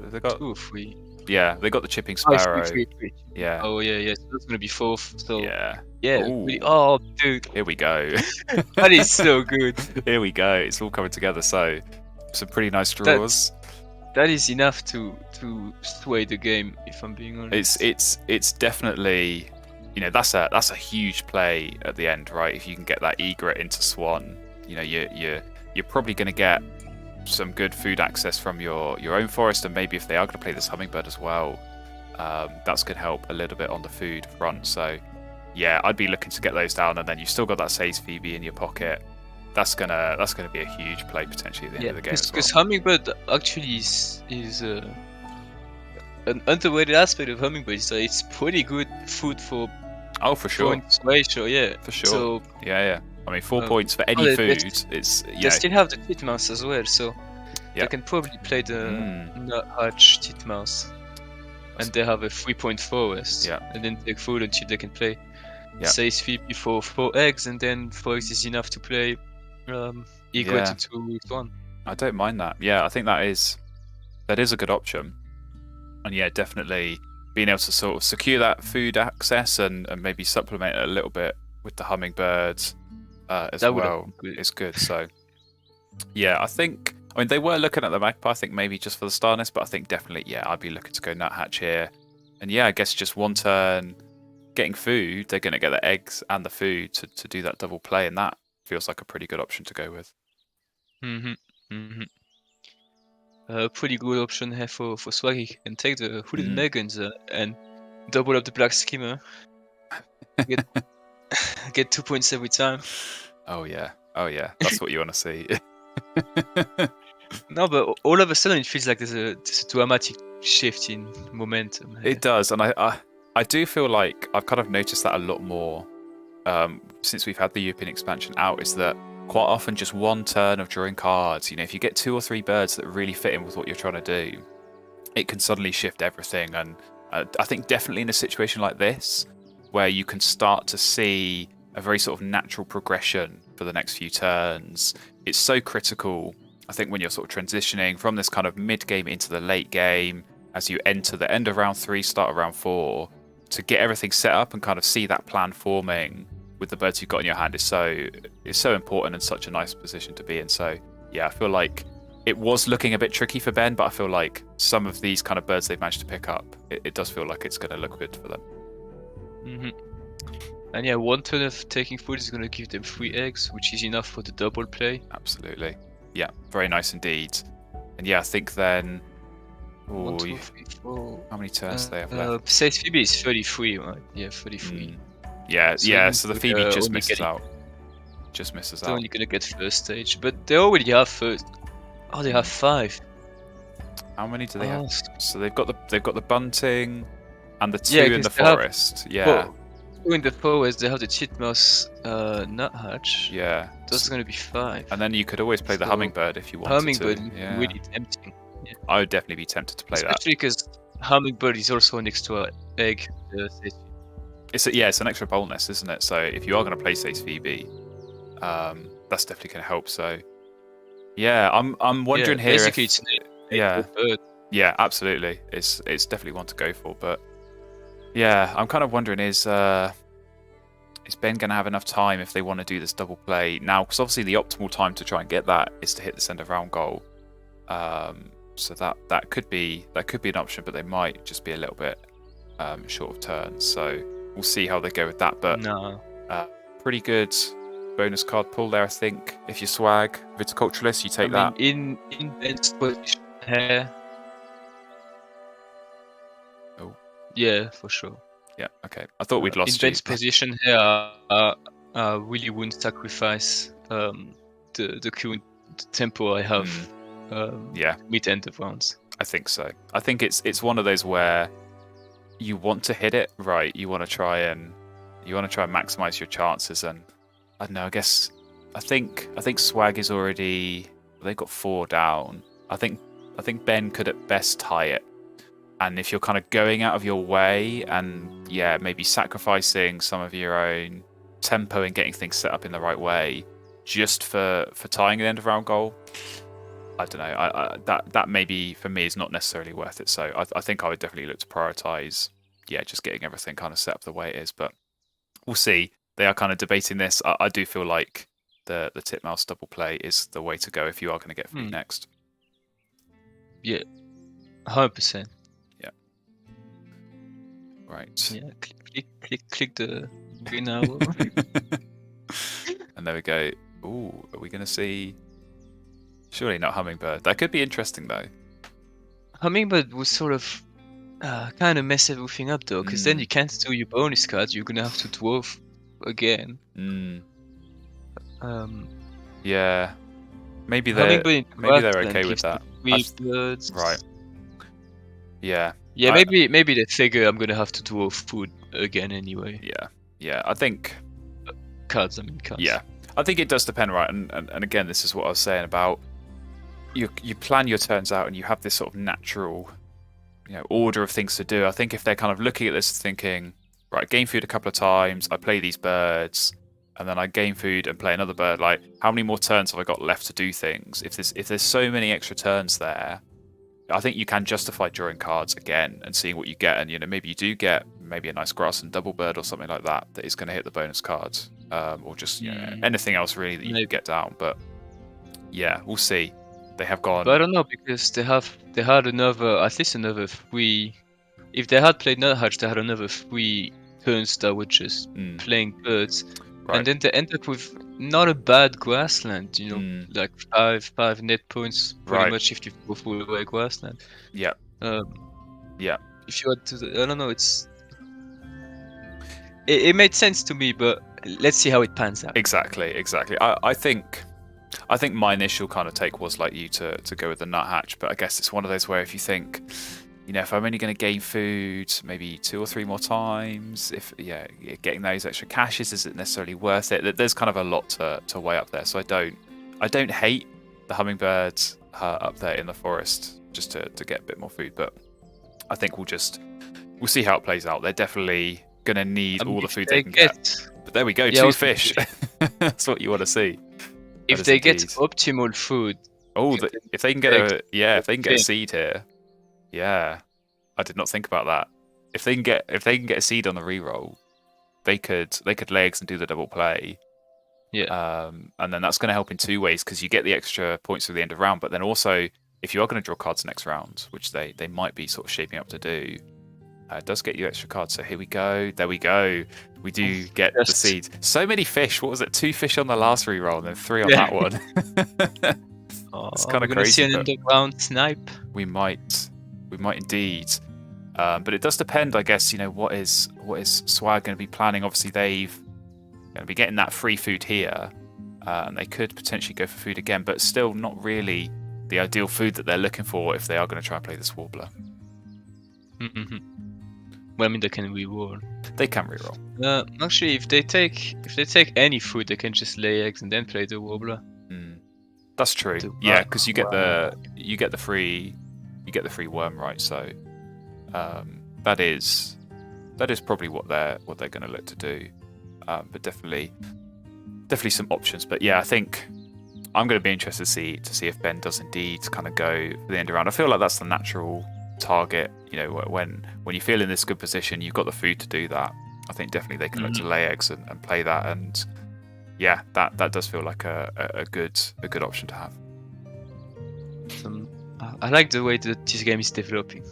They got 2 or 3. Yeah, they got the chipping sparrow. Three. Yeah. Oh yeah. So that's gonna be 4th. So yeah. Really, oh dude. Here we go. That is so good. Here we go. It's all coming together. So some pretty nice draws. That is enough to sway the game, if I'm being honest. It's definitely, that's a huge play at the end, right? If you can get that egret into swan, you're probably going to get some good food access from your own forest, and maybe if they are going to play this hummingbird as well, that's going to help a little bit on the food front. So yeah, I'd be looking to get those down, and then you've still got that Says Phoebe in your pocket. That's gonna be a huge play potentially at the end of the game. Because hummingbird actually is an underrated aspect of hummingbird. So it's pretty good food for. Oh, for sure. Points ratio, yeah. For sure. So, yeah. I mean, 4 points for any food. They still have the titmouse as well, so they can probably play the nuthatch titmouse, and they have a 3-point forest. Yeah. And then take food until they can play. Yeah. Says Phoebe for 4 eggs, and then 4 eggs is enough to play egret into 1. I don't mind that. Yeah, I think that is a good option. And yeah, definitely being able to sort of secure that food access and maybe supplement it a little bit with the hummingbirds as well is good. So yeah, I mean they were looking at the magpie, I think maybe just for the starness, but I think definitely I'd be looking to go nuthatch here. And yeah, I guess just one turn getting food, they're going to get the eggs and the food to do that double play, and that feels like a pretty good option to go with. Pretty good option here for Swaggy, and take the hooded Megans and double up the black skimmer. Get 2 points every time. Oh yeah, that's what you want to see. No, but all of a sudden it feels like there's a dramatic shift in momentum here. It does, and I do feel like I've kind of noticed that a lot more since we've had the European expansion out, is that quite often just one turn of drawing cards, if you get 2 or 3 birds that really fit in with what you're trying to do, it can suddenly shift everything. And I think definitely in a situation like this, where you can start to see a very sort of natural progression for the next few turns, it's so critical, I think, when you're sort of transitioning from this kind of mid-game into the late game, as you enter the end of round 3, start of round 4, to get everything set up and kind of see that plan forming with the birds you've got in your hand is so important and such a nice position to be in. So yeah, I feel like it was looking a bit tricky for Ben, but I feel like some of these kind of birds they've managed to pick up, it does feel like it's going to look good for them. And yeah, one turn of taking food is going to give them 3 eggs, which is enough for the double play. Absolutely. Yeah, very nice indeed. And yeah, I think then... 1, 2, 3, 4. How many turns do they have left? Says Phoebe is 33, right? Yeah, 33. Yeah, so the Phoebe just misses out. They're only going to get first stage, but they already have first. Oh, they have 5. How many do they have? So they've got the bunting and the 2 in the forest. also in the forest they have the titmouse nuthatch. Yeah. That's gonna be 5. And then you could always play the So, hummingbird if you wanted Hummingbird to. Yeah. really tempting. I would definitely be tempted to play that. Especially because hummingbird is also an extra egg. It's an extra boldness, isn't it? So if you are going to play Sace Phoebe, that's definitely going to help. So yeah, I'm wondering here. Basically, If, it's an yeah, bird. yeah, absolutely. It's definitely one to go for. But yeah, I'm kind of wondering is Ben going to have enough time if they want to do this double play now? Because obviously the optimal time to try and get that is to hit this end of round goal. So that could be an option, but they might just be a little bit short of turns. So we'll see how they go with that. But No. pretty good bonus card pull there, I think. If you swag Viticulturalist, you take that. In Ben's position here. Oh. Yeah, for sure. Yeah, okay. I thought we'd lost in you. Ben's position here, I really wouldn't sacrifice the current tempo I have. Yeah, mid end of rounds. I think so. I think it's one of those where you want to hit it right. You want to try and maximize your chances. And I don't know. I think Swag is already. They've got 4 down. I think Ben could at best tie it. And if you're kind of going out of your way and maybe sacrificing some of your own tempo and getting things set up in the right way, just for tying the end of round goal. I don't know. That maybe for me is not necessarily worth it. So I think I would definitely look to prioritize, just getting everything kind of set up the way it is. But we'll see. They are kind of debating this. I do feel like the titmouse double play is the way to go if you are going to get food next. Yeah, 100%. Yeah. Right. Yeah. Click the green arrow. And there we go. Ooh, are we going to see? Surely not hummingbird. That could be interesting though. Hummingbird will sort of kind of mess everything up though, because then you can't do your bonus cards. You're gonna have to dwarf again. Yeah. Maybe they're okay with that. Birds. Right. Yeah. Yeah, maybe they figure I'm gonna have to dwarf food again anyway. Yeah. I think Cards. Yeah. I think it does depend, right? And again, this is what I was saying about you plan your turns out and you have this sort of natural, order of things to do. I think if they're kind of looking at this thinking, right, gain food a couple of times, I play these birds, and then I gain food and play another bird, like how many more turns have I got left to do things? If there's so many extra turns there, I think you can justify drawing cards again and seeing what you get, and maybe you do get maybe a nice grass and double bird or something like that is going to hit the bonus cards, or just anything else really that you can get down. But yeah, we'll see. They have gone. But I don't know, because they had at least another 3. If they had played Nuthatch, they had another 3 turns that were just playing birds, right. And then they end up with not a bad grassland. Like 5 net points pretty much if you go full away grassland. Yeah. Yeah. If you had to, I don't know. It made sense to me, but let's see how it pans out. Exactly. I think my initial kind of take was like you to go with the nuthatch, but I guess it's one of those where if you think, if I'm only going to gain food maybe 2 or 3 more times, if getting those extra caches isn't necessarily worth it. There's kind of a lot to weigh up there. So I don't hate the hummingbirds up there in the forest just to get a bit more food, but I think we'll see how it plays out. They're definitely going to need all the food they can get. But there we go, 2 fish. That's what you want to see. If they get optimal food. Oh, if they can get a seed here. Yeah. I did not think about that. If they can get a seed on the reroll, they could lay eggs and do the double play. Yeah. And then that's going to help in 2 ways, because you get the extra points at the end of round, but then also if you are going to draw cards next round, which they might be sort of shaping up to do, it does get you extra cards. So here we go. There we go. We do get the seed. So many fish. What was it? 2 fish on the last reroll and then 3 on that one. It's kind of crazy. See an underground snipe. We might indeed. But it does depend, I guess. What is Swag going to be planning? Obviously, they've going to be getting that free food here, and they could potentially go for food again, but still not really the ideal food that they're looking for if they are going to try and play this warbler. Well, I mean, they can reroll. They can reroll. Actually, if they take any food, they can just lay eggs and then play the Warbler. That's true. Yeah, because you get the free worm, right? So that is probably what they're going to look to do. But definitely some options. But yeah, I think I'm going to be interested to see if Ben does indeed kind of go for the end around. I feel like that's the natural target. You know, when you feel in this good position, you've got the food to do that. I think definitely they can look to lay eggs and play that. And yeah, that does feel like a good option to have. I like the way that this game is developing.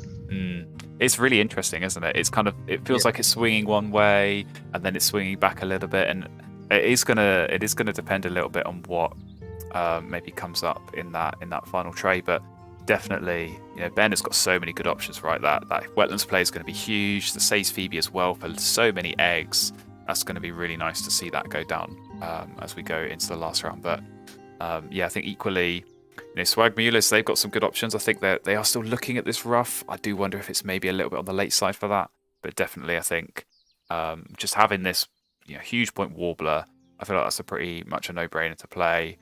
It's really interesting, isn't it? It feels like it's swinging one way and then it's swinging back a little bit, and it is gonna depend a little bit on what maybe comes up in that final tray. But definitely, you know, Ben has got so many good options, right? That wetlands play is going to be huge. The Says Phoebe as well for so many eggs. That's going to be really nice to see that go down as we go into the last round. But yeah, I think equally, you know, Swagmulis, they've got some good options. I think they are still looking at this rough. I do wonder if it's maybe a little bit on the late side for that. But definitely, I think just having this, you know, huge point Warbler, I feel like that's pretty much a no-brainer to play.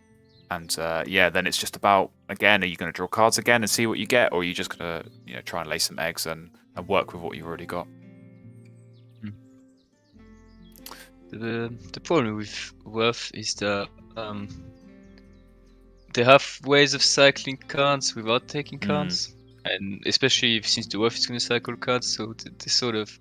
And yeah, then it's just about, again, are you going to draw cards again and see what you get, or are you just going to, you know, try and lay some eggs and work with what you've already got? The problem with Worth is that they have ways of cycling cards without taking cards, and especially since the Worth is going to cycle cards, so they sort of,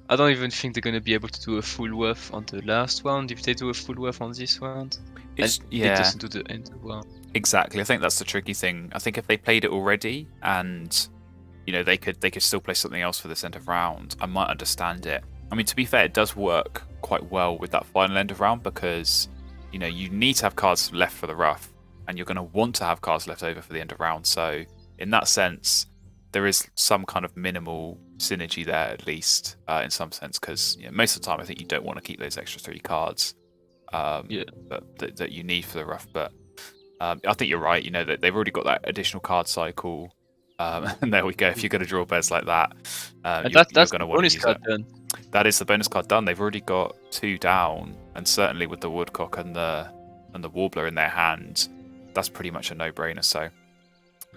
I don't even think they're going to be able to do a full Worth on the last round if they do a full Worth on this round. It doesn't do the end of the round. Exactly. I think that's the tricky thing. I think if they played it already and, you know, they could still play something else for this end of round, I might understand it. I mean, to be fair, it does work quite well with that final end of round because, you know, you need to have cards left for the rough, and you're going to want to have cards left over for the end of round. So in that sense, there is some kind of minimal synergy there, at least in some sense, because, you know, most of the time I think you don't want to keep those extra 3 cards that you need for the rough. But I think you're right. You know, that they've already got that additional card cycle, and there we go. If you're going to draw birds like that, you're going to want to use it. Done. That is the bonus card done. They've already got 2 down, and certainly with the Woodcock and the Warbler in their hand, that's pretty much a no-brainer. So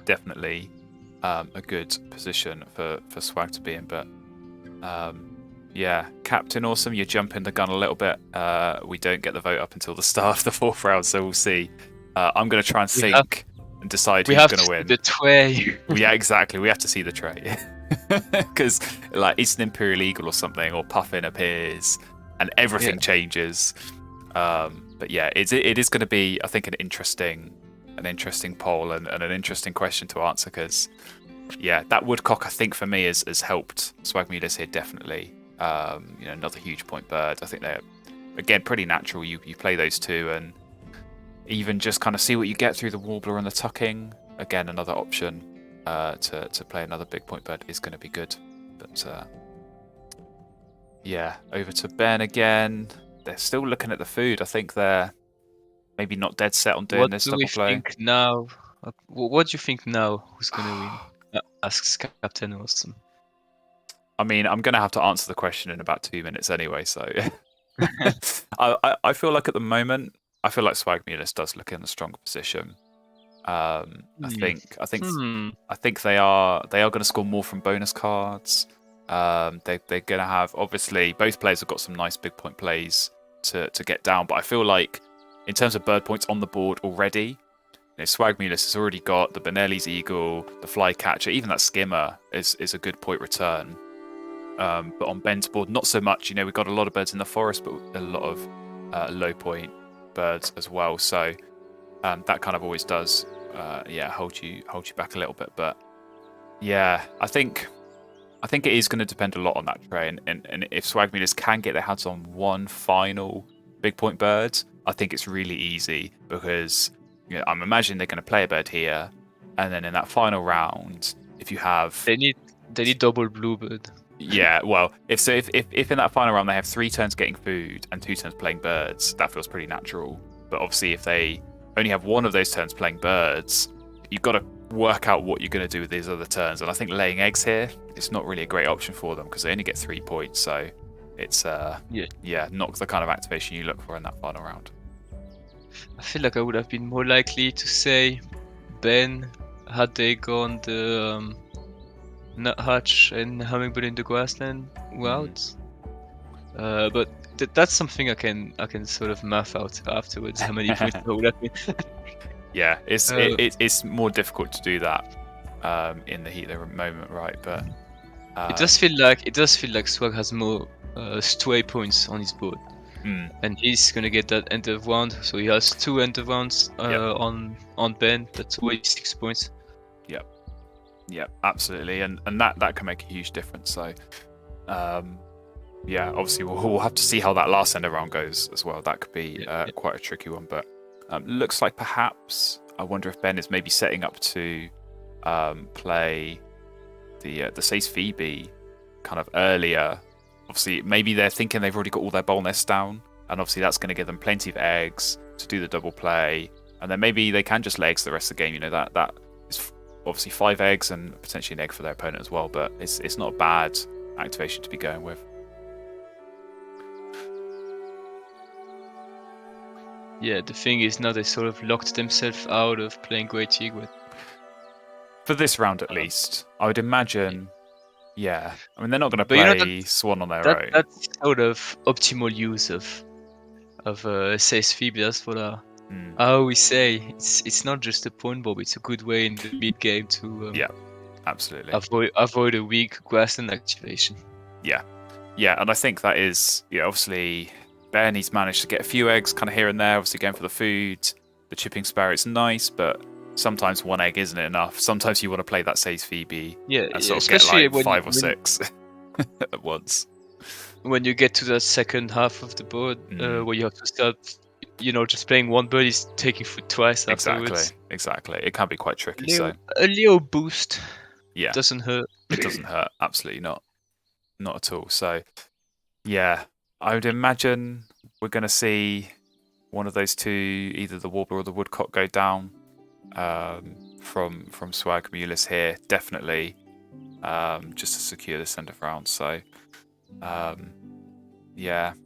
definitely a good position for Swag to be in. But yeah, Captain Awesome, you're jumping the gun a little bit. We don't get the vote up until the start of the 4th round, so we'll see. I'm going to try and think and decide who's going to win. The tray. Yeah, exactly. We have to see the tray. Because like it's an Imperial Eagle or something, or Puffin appears and everything changes. But yeah, it is going to be, I think, an interesting poll and an interesting question to answer, because yeah, that Woodcock, I think, for me has helped Swagmulis here definitely. You know, another huge point bird. I think they're, again, pretty natural. You play those 2 and even just kind of see what you get through the Warbler and the Tucking. Again, another option to play another big point bird is going to be good. But yeah, over to Ben again. They're still looking at the food. I think they're maybe not dead set on doing this double play. Think now? What do you think now? Who's going to win? Asks Captain Awesome. I mean, I'm going to have to answer the question in about 2 minutes anyway. So I feel like at the moment, I feel like Swagmulis does look in a stronger position. I think they are going to score more from bonus cards. They're going to have, obviously, both players have got some nice big point plays to get down. But I feel like in terms of bird points on the board already, you know, Swagmulis has already got the Benelli's Eagle, the Flycatcher, even that Skimmer is a good point return. But on Ben's board, not so much. You know, we've got a lot of birds in the forest, but a lot of low point birds as well. So that kind of always does, hold you back a little bit. But yeah, I think it is going to depend a lot on that tray. And if Swagmulis can get their hands on one final big point bird, I think it's really easy, because, you know, I'm imagining they're going to play a bird here, and then in that final round, if you have, they need double bluebird. Yeah, well, if in that final round they have 3 turns getting food and 2 turns playing birds, that feels pretty natural. But obviously, if they only have one of those turns playing birds, you've got to work out what you're going to do with these other turns. And I think laying eggs here is not really a great option for them because they only get 3 points. So it's not the kind of activation you look for in that final round. I feel like I would have been more likely to say Ben had they gone the Nuthatch and Hummingbird in the Grassland route. But that's something I can sort of math out afterwards. How many points that would have been? Yeah, it's more difficult to do that in the heat of the moment, right? But it does feel like Swag has more stray points on his board, and he's gonna get that end of round. So he has 2 end of rounds on Ben. That's always 6 points. Yeah, absolutely, and that can make a huge difference. So, obviously we'll have to see how that last end of round goes as well. That could be quite a tricky one, but looks like perhaps I wonder if Ben is maybe setting up to play the Sace Phoebe kind of earlier. Obviously, maybe they're thinking they've already got all their bowl nests down, and obviously that's going to give them plenty of eggs to do the double play, and then maybe they can just lay eggs the rest of the game. You know, that is obviously 5 eggs and potentially an egg for their opponent as well, but it's not a bad activation to be going with. Yeah, the thing is now they sort of locked themselves out of playing Great Egret. For this round at least. I would imagine, I mean, they're not going to play Swan on their own. That's sort of optimal use of Sace Phoebe. That's what I always say. It's not just a point bomb, it's a good way in the mid game to absolutely avoid a weak Grassland activation. Yeah, and I think that is obviously Ben, he's managed to get a few eggs kind of here and there, obviously going for the food. The chipping sparrow's nice, but sometimes 1 egg isn't enough. Sometimes you want to play that Sace Phoebe and sort of get like 5 or 6 at once. When you get to the second half of the board, where you have to start, just playing 1 bird is taking food twice afterwards. Exactly. It can be quite tricky. A little boost doesn't hurt. It doesn't hurt. Absolutely not. Not at all. So, I would imagine we're going to see one of those two, either the Warbler or the Woodcock, go down from Swagmulis here, definitely, just to secure this end of round. So,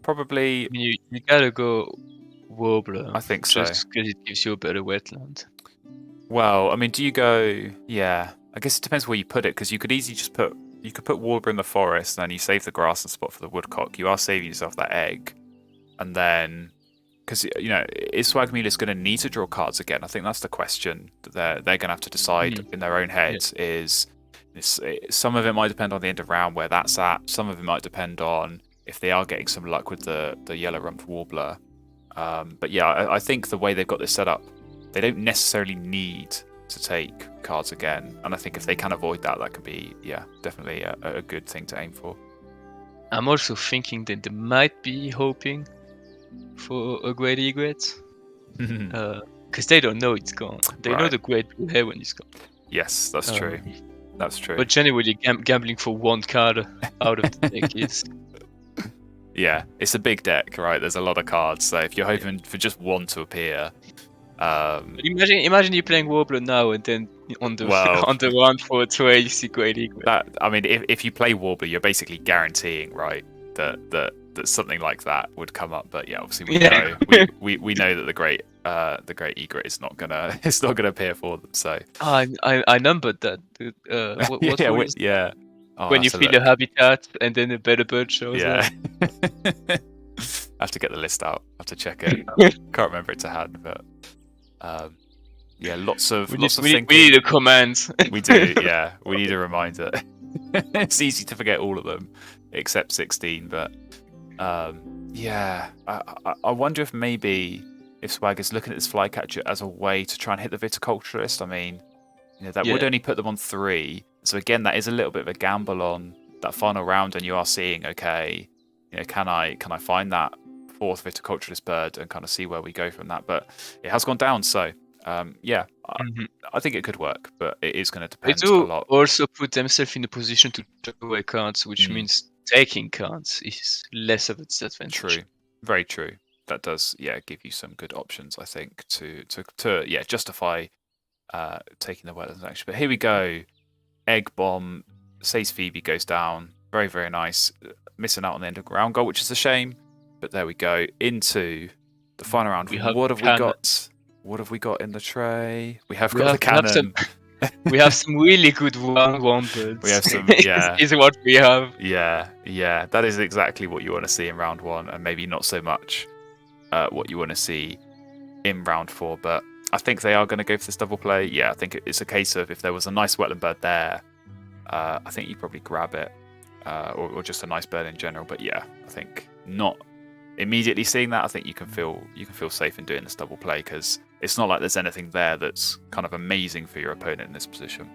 probably. You gotta go Warbler. I think so. Just because it gives you a better wetland. Well, I mean, do you go? Yeah, I guess it depends where you put it, because you could easily just put Warbler in the forest, and then you save the grassland spot for the Woodcock. You are saving yourself that egg, and then because is Swagmulis going to need to draw cards again? I think that's the question that they're going to have to decide in their own heads. Some of it might depend on the end of round where that's at. Some of it might depend on if they are getting some luck with the yellow rump Warbler. But I think the way they've got this set up, they don't necessarily need to take cards again, and I think if they can avoid that, that could be definitely a good thing to aim for. I'm also thinking that they might be hoping for a Great Egret, because they don't know it's gone. They know the Great Blue Heron is gone. Yes, that's true. That's true. But generally, gambling for 1 card out of the deck is. Yeah, it's a big deck, right? There's a lot of cards, so if you're hoping for just 1 to appear. Imagine you playing Warbler now, and then on the round 4 trade you see Great Egret. If you play Warbler, you're basically guaranteeing, right, that something like that would come up. But obviously we know that the Great Egret is not gonna appear for them. So I numbered that. When you feel a habitat and then a better bird shows up. I have to get the list out. I have to check it. Can't remember it to hand, but. Lots of thinking. We need a command. We do, we need a reminder. It's easy to forget all of them, except 16. But I wonder if maybe Swag is looking at this flycatcher as a way to try and hit the viticulturist. I mean, that would only put them on 3. So again, that is a little bit of a gamble on that final round, and you are seeing, okay, can I find that 4th viticulturist bird and kind of see where we go from that, but it has gone down, so I think it could work, but it is going to depend a lot. Also put themselves in a position to throw away cards, which means taking cards is less of a disadvantage. True, very true. That does give you some good options, I think, to justify taking the wetlands action. But here we go. Egg bomb. Says Phoebe goes down. Very, very nice. Missing out on the end of ground goal, which is a shame. But there we go. Into the final round. What have we got? What have we got in the tray? We have got the cannon. We have some really good round one birds. We have some, yeah. is what we have. Yeah. That is exactly what you want to see in round one, and maybe not so much what you want to see in round four. But I think they are going to go for this double play. Yeah, I think it's a case of if there was a nice wetland bird there, I think you probably grab it, or just a nice bird in general. But yeah, I think not immediately seeing that. I think you can feel safe in doing this double play because it's not like there's anything there that's kind of amazing for your opponent in this position.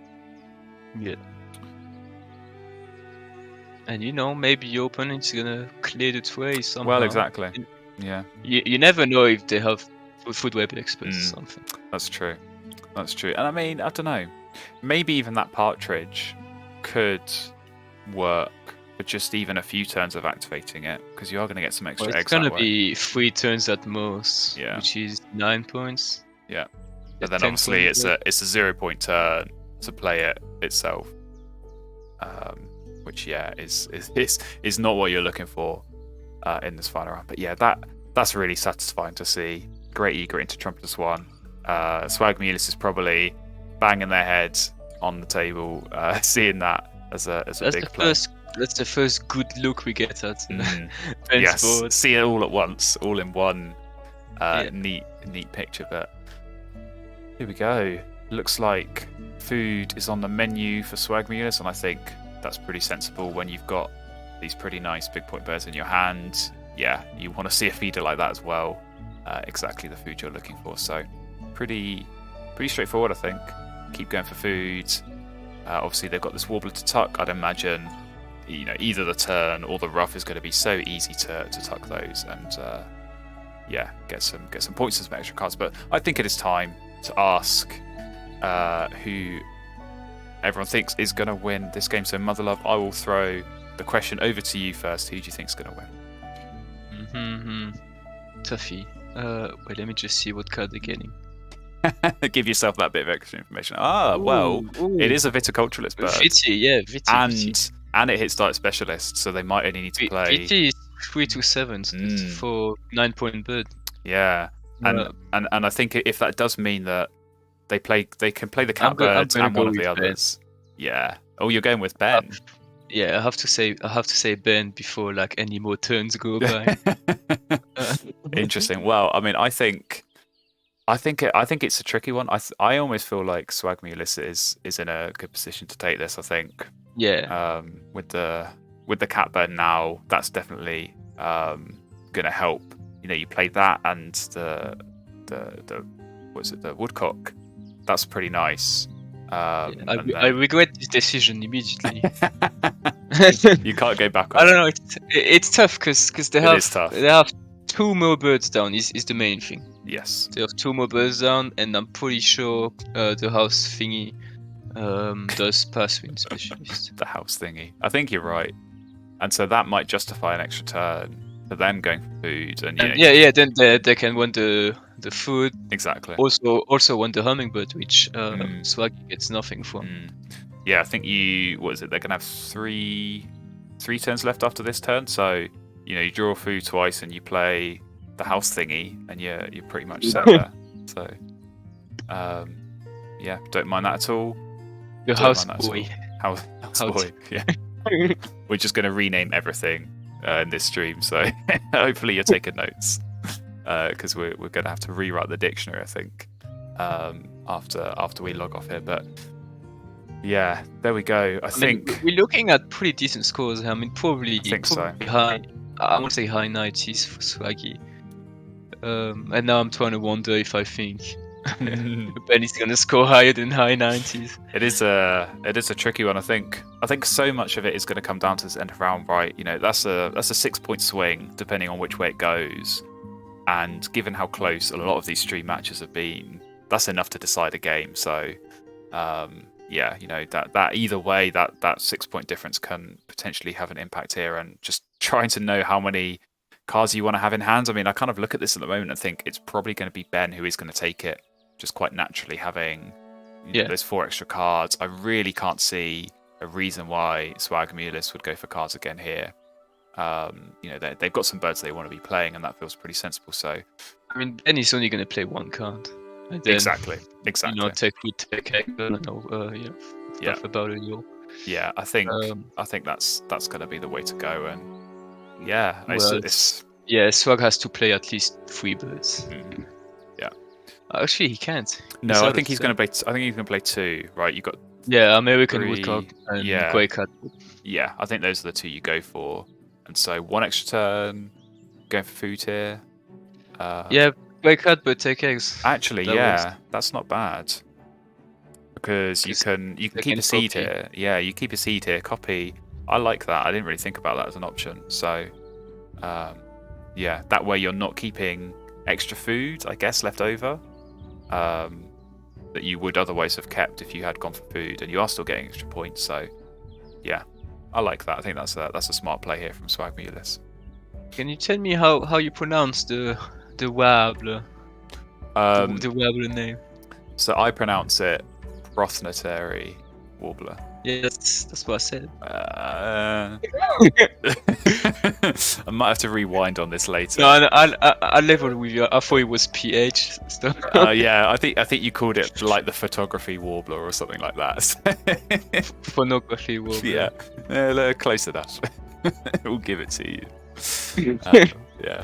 Yeah. And maybe your opponent's gonna clear the tray somehow. Well, exactly. Yeah. You never know if they have food web experts or something. That's true. And I mean, I don't know. Maybe even that partridge could work for just even a few turns of activating it, because you are going to get some extra eggs. It's going to be 3 turns at most, yeah. Which is 9 points. Yeah. But then obviously it's a 0-point turn to play it itself. Which is not what you're looking for in this final round. But yeah, that's really satisfying to see. Great egret into Trumpeter's one. Swagmulis is probably banging their heads on the table, seeing that as a big play. That's the first good look we get at Ben's yes, board. See it all at once, all in one neat picture. But here we go. Looks like food is on the menu for Swagmulis, and I think that's pretty sensible when you've got these pretty nice big point birds in your hand. Yeah, you want to see a feeder like that as well. Exactly the food you're looking for. So pretty straightforward, I think. Keep going for food. Obviously they've got this warbler to tuck. I'd imagine either the turn or the ruff is going to be so easy to tuck those and get some points and some extra cards. But I think it is time to ask who everyone thinks is going to win this game. So Motherlove, I will throw the question over to you first. Who do you think is going to win? Tuffy. Wait, let me just see what card they're getting. Give yourself that bit of extra information. It is a viticulturalist bird. Viti. And it hits Diet Specialist, so they might only need to play. Viti is 3-7 so for 9-point bird. Yeah, and I think if that does mean that they can play the catbird and one of the others. Ben. Yeah. Oh, you're going with Ben. Yeah, I have to say Ben before like any more turns go by. Interesting. Well, I mean, I think it's a tricky one. I almost feel like Swagmulis is in a good position to take this. I think. Yeah. With the catbird now, that's definitely going to help. You play that and the woodcock. That's pretty nice. I regret this decision immediately. You can't go back on I don't know. It's tough because they have 2 more birds down. Is the main thing. Yes. They have 2 more birds down, and I'm pretty sure the house thingy does pass Wind Specialist. The house thingy. I think you're right. And so that might justify an extra turn for them going for food. And then they can win the food. Exactly. Also won the hummingbird, which Swaggy gets nothing from. Yeah, I think they're going to have three turns left after this turn. So, you draw food twice and you play the house thingy and you're pretty much set there. So, don't mind that at all. The house boy. House boy, yeah. We're just going to rename everything in this stream, so hopefully you're taking notes, because we're going to have to rewrite the dictionary, I think, after we log off here. But yeah, there we go. I think we're looking at pretty decent scores. I mean, probably so. High. I want to say high 90s for Swaggy. And now I'm trying to wonder if I think Benny's gonna score higher than high 90s. It is a tricky one. I think so much of it is going to come down to this end of round, right? That's a 6-point swing depending on which way it goes, and given how close a lot of these stream matches have been, that's enough to decide a game. So that either way, that 6-point difference can potentially have an impact here. And just trying to know how many cards you want to have in hand. I mean, I kind of look at this at the moment and think it's probably going to be Ben who is going to take it, just quite naturally having those 4 extra cards. I really can't see a reason why Swagmulis would go for cards again here. They've got some birds they want to be playing, and that feels pretty sensible. So, I mean, Ben is only going to play 1 card. And then, exactly. Take food, take egg, I don't know, stuff about it. Yeah, I think that's going to be the way to go. And yeah, Swag has to play at least 3 birds. Yeah. Actually, he can't. No, I think he's going to play. I think he's going to play 2. Right, you got. Yeah, American 3, Woodcock and Grey Cat. Yeah, I think those are the 2 you go for. And so 1 extra turn, going for food here. Grey Cat, but take eggs. Actually, that's not bad. Because you can keep a seed here. Yeah, you keep a seed here, copy. I like that. I didn't really think about that as an option. So, that way you're not keeping extra food, I guess, left over. That you would otherwise have kept if you had gone for food, and you are still getting extra points. So, yeah, I like that. I think that's a smart play here from Swagmulis. Can you tell me how you pronounce the warbler? The warbler name. So I pronounce it Prothnotary Warbler. Yeah, that's what I said. I might have to rewind on this later. No, I leveled with you. I thought it was PH stuff. Yeah, I think you called it like the photography warbler or something like that. Phonography warbler. Yeah, close to that. We'll give it to you. Yeah,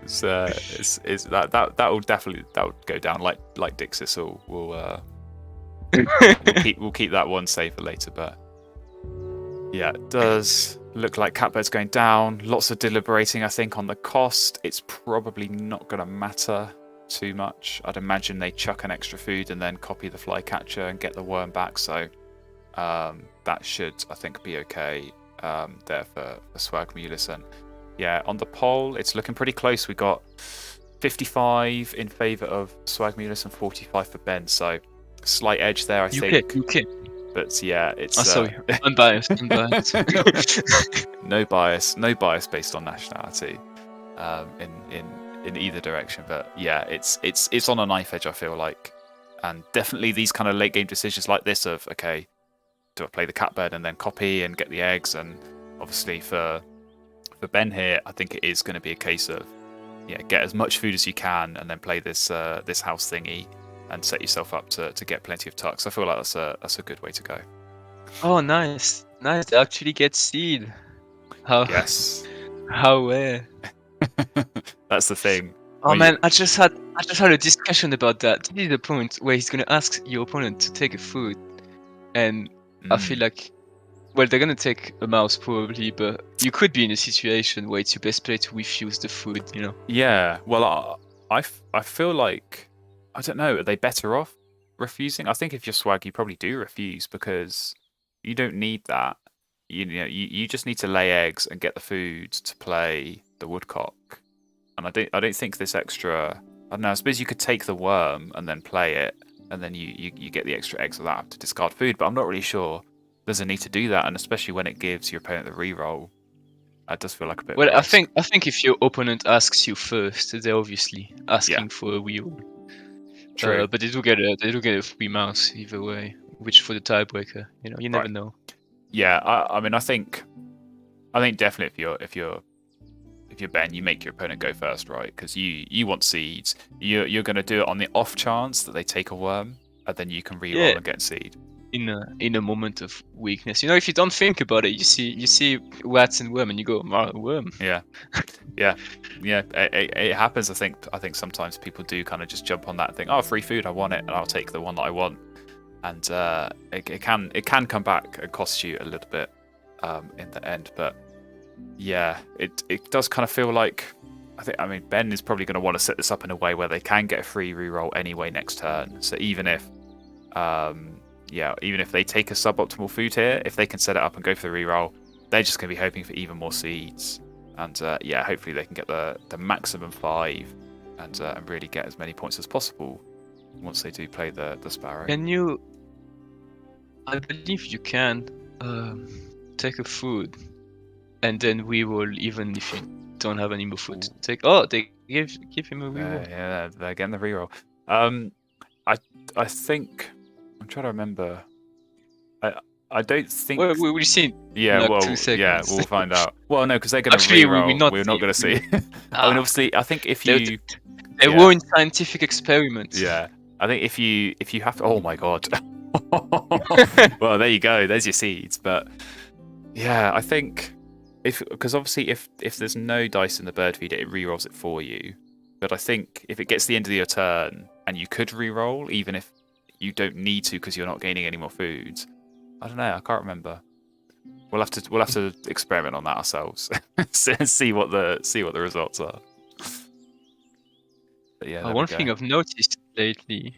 that will definitely go down like Dixis. We'll keep that one safe for later, but yeah, it does look like Catbird's going down. Lots of deliberating, I think, on the cost. It's probably not going to matter too much. I'd imagine they chuck an extra food and then copy the flycatcher and get the worm back. So that should, I think, be okay there for Swagmulis. And yeah, on the poll, it's looking pretty close. We got 55 in favour of Swagmulis and 45 for Ben. So slight edge there, I think. UK. But yeah, it's. Sorry, unbiased. No bias based on nationality, in either direction. But yeah, it's on a knife edge, I feel like, and definitely these kind of late game decisions like this of, okay, do I play the Catbird and then copy and get the eggs? And obviously for Ben here, I think it is going to be a case of get as much food as you can and then play this house thingy and set yourself up to get plenty of tucks. I feel like that's a good way to go. Oh, nice. They actually get seed. Yes. How rare. That's the thing. Oh man, I just had a discussion about that. This is the point where he's gonna ask your opponent to take a food, and I feel like, well, they're gonna take a mouse probably, but you could be in a situation where it's your best play to refuse the food, you know? Yeah. Well, I feel like, I don't know. Are they better off refusing? I think if you're Swag, you probably do refuse because you don't need that. You just need to lay eggs and get the food to play the woodcock. And I don't think this extra. I don't know. I suppose you could take the worm and then play it, and then you get the extra eggs without having to discard food. But I'm not really sure there's a need to do that, and especially when it gives your opponent the reroll, it does feel like a bit. Well, I think if your opponent asks you first, they're obviously asking for a reroll. True. But they do get a free mouse either way, which for the tiebreaker, you never know. Yeah, I mean, I think definitely if you're Ben, you make your opponent go first, right? Because you want seeds. You're going to do it on the off chance that they take a worm, and then you can reroll and get seed. In a moment of weakness, if you don't think about it, you see rats and worm, and you go, worm. Yeah. It happens. I think sometimes people do kind of just jump on that and think, oh, free food, I want it, and I'll take the one that I want. And it can come back and cost you a little bit in the end. But yeah, it does kind of feel like I mean Ben is probably going to want to set this up in a way where they can get a free reroll anyway next turn. So even if they take a suboptimal food here, if they can set it up and go for the reroll, they're just going to be hoping for even more seeds. And hopefully they can get the maximum 5 and really get as many points as possible once they do play the Sparrow. Can you? I believe you can take a food and then reroll even if you don't have any more food to take. Oh, they give him a reroll. Yeah, they're getting the reroll. I think I'm trying to remember. I don't think. Well, we'll see. Yeah, like well, 2 seconds. yeah, we'll find out. Well, no, because they're going to Actually, re-roll. we will not We're not see. going to see. I mean, obviously, I think if They- you, They Yeah. were in scientific experiments. yeah, I think if you have to. Oh my god. Well, there you go. There's your seeds. But yeah, I think because obviously if there's no dice in the bird feeder, it re-rolls it for you. But I think if it gets to the end of your turn and you could re-roll, even if you don't need to because you're not gaining any more food. I don't know. I can't remember. We'll have to experiment on that ourselves. see what the results are. But yeah, there One we go. thing I've noticed lately,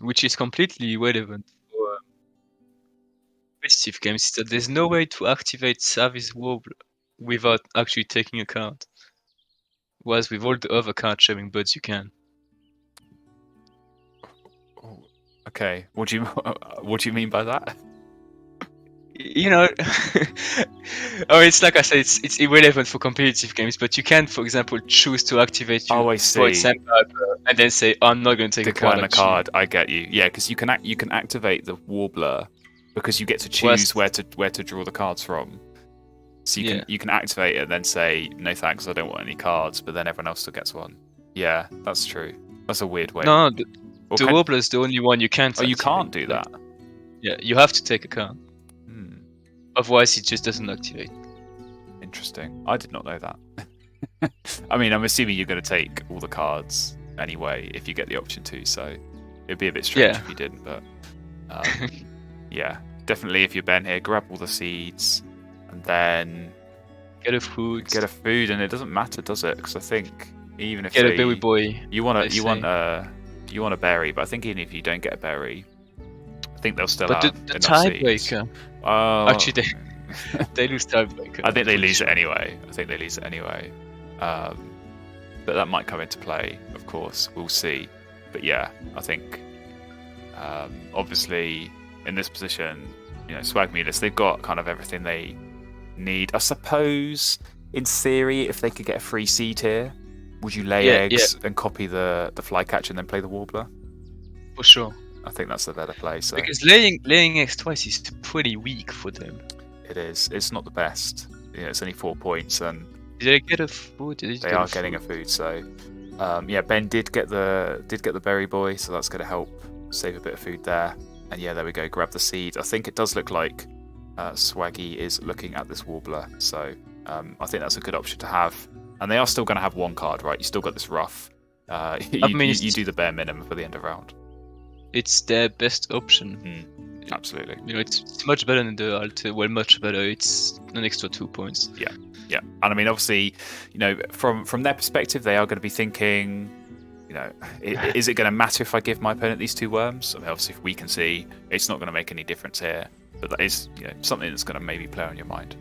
which is completely irrelevant for competitive games, is that there's no way to activate Service Warbler without actually taking a card. Whereas with all the other card sharing birds, you can. Okay, what do you mean by that? You know, it's like I said, it's irrelevant for competitive games, but you can, for example, choose to activate your Oh, I Void see. Sandpiper and then say, I'm not going to take a Decline card. a card. I get you. Yeah, because you can activate the Warbler because you get to choose where to draw the cards from. So you can activate it and then say no thanks, I don't want any cards, but then everyone else still gets one. Yeah, that's true. That's a weird way. No, Or the can- Warbler is the only one you can't. Oh, you activate. can't do Like, that. Yeah, you have to take a card. Hmm. Otherwise, it just doesn't activate. Interesting. I did not know that. I mean, I'm assuming you're going to take all the cards anyway if you get the option to. So it'd be a bit strange Yeah. if you didn't. But yeah, definitely. If you're Ben here, grab all the seeds and then Get a food. get a food, and it doesn't matter, does it? Because I think even if Get a they- berry boy. you want they you want say. you want a berry, but I think even if you don't get a berry, I think they'll still But have the enough seeds. tiebreaker. Oh, Actually, they lose tiebreaker. I think they I'm lose it sure. anyway. But that might come into play, of course. We'll see. But yeah, I think obviously in this position, Swagmulis, they've got kind of everything they need. I suppose, in theory, if they could get a free seed here, would you lay eggs and copy the flycatcher and then play the warbler? For sure. I think that's the better play. So Because laying eggs twice is pretty weak for them. it is. It's not the best. It's only 4 points, and Did they get a food? they are getting a food. So yeah, Ben did get the berry boy, so that's going to help save a bit of food there. And yeah, there we go. Grab the seed. I think it does look like Swaggy is looking at this warbler, so I think that's a good option to have. And they are still going to have one card, right? You still got this rough. You do the bare minimum for the end of round. It's their best option. Absolutely. It's much better than the alter. Well, much better. It's an extra 2 points. Yeah, and I mean, obviously, from their perspective, they are going to be thinking, is it going to matter if I give my opponent these 2 worms? I mean, obviously, if we can see, it's not going to make any difference here. But that is, something that's going to maybe play on your mind.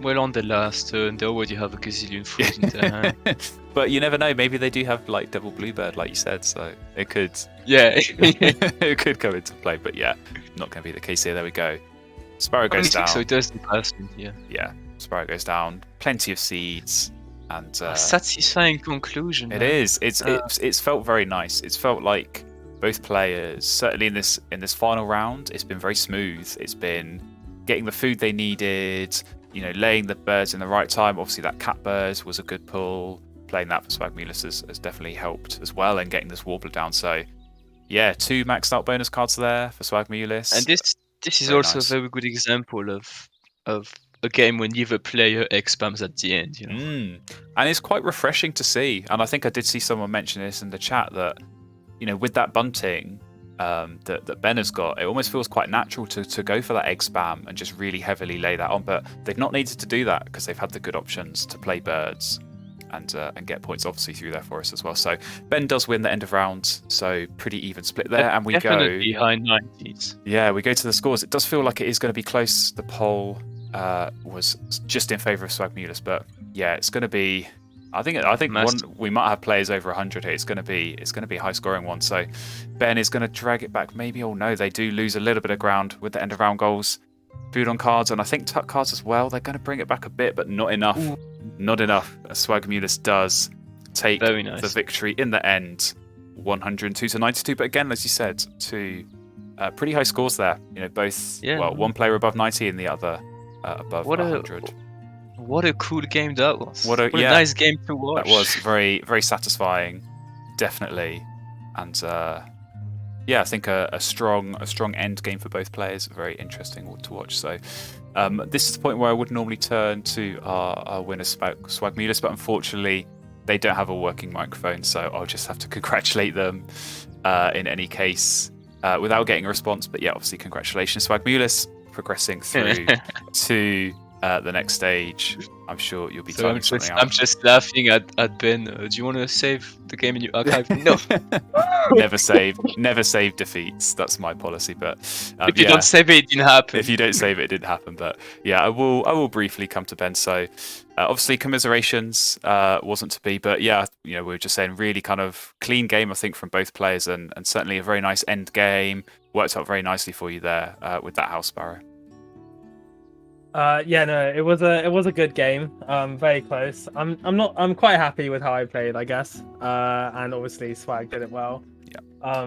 Well, on the last turn, they already have a gazillion food in their hand. But you never know. Maybe they do have like double bluebird, like you said. So it could, Yeah. it could come into play. But yeah, not going to be the case here. There we go. Sparrow goes down. So it does the last one, yeah. Yeah, Sparrow goes down. Plenty of seeds, and A satisfying conclusion. it man. is. It's felt very nice. It's felt like both players, certainly in this final round, it's been very smooth. It's been getting the food they needed. Laying the birds in the right time. Obviously, that cat bird was a good pull. Playing that for Swagmulis has definitely helped as well, and getting this warbler down. So, yeah, 2 maxed out bonus cards there for Swagmulis. And this is Very also nice. a very good example of a game when neither player spams at the end. And it's quite refreshing to see. And I think I did see someone mention this in the chat that, with that bunting that Ben has got, it almost feels quite natural to go for that egg spam and just really heavily lay that on. But they've not needed to do that because they've had the good options to play birds and get points obviously through there for us as well. So Ben does win the end of round, so pretty even split there. And we Definitely go high 90s. Yeah, we go to the scores. It does feel like it is going to be close. The poll was just in favour of Swagmulis, but yeah, it's going to be. I think we might have players over 100 here. It's going to be a high scoring one. So Ben is going to drag it back. Maybe, oh no, they do lose a little bit of ground with the end of round goals. Food on cards, and I think tuck cards as well. They're going to bring it back a bit, but not enough. Not enough. Swagmulis does take Very nice. the victory in the end 102 to 92. But again, as you said, two pretty high scores there. You know, both one player above 90 and the other above 100. What a cool game that was! What a nice game to watch. That was very, very satisfying, definitely, and I think a strong end game for both players. Very interesting to watch. So this is the point where I would normally turn to our winner Swagmulis, but unfortunately they don't have a working microphone, so I'll just have to congratulate them in any case without getting a response. But yeah, obviously congratulations, Swagmulis, progressing through to the next stage. I'm sure you'll be typing something out. I'm just laughing at Ben. Do you want to save the game in your archive? No. Never save defeats. That's my policy. But if you don't save it, it didn't happen. If you don't save it didn't happen. But yeah, I will briefly come to Ben. So obviously commiserations wasn't to be, but yeah, you know, we were just saying really kind of clean game, I think, from both players, and certainly a very nice end game. Worked out very nicely for you there with that house sparrow. It was a good game. Very close. I'm quite happy with how I played, I guess. And obviously Swag did it well. Yeah.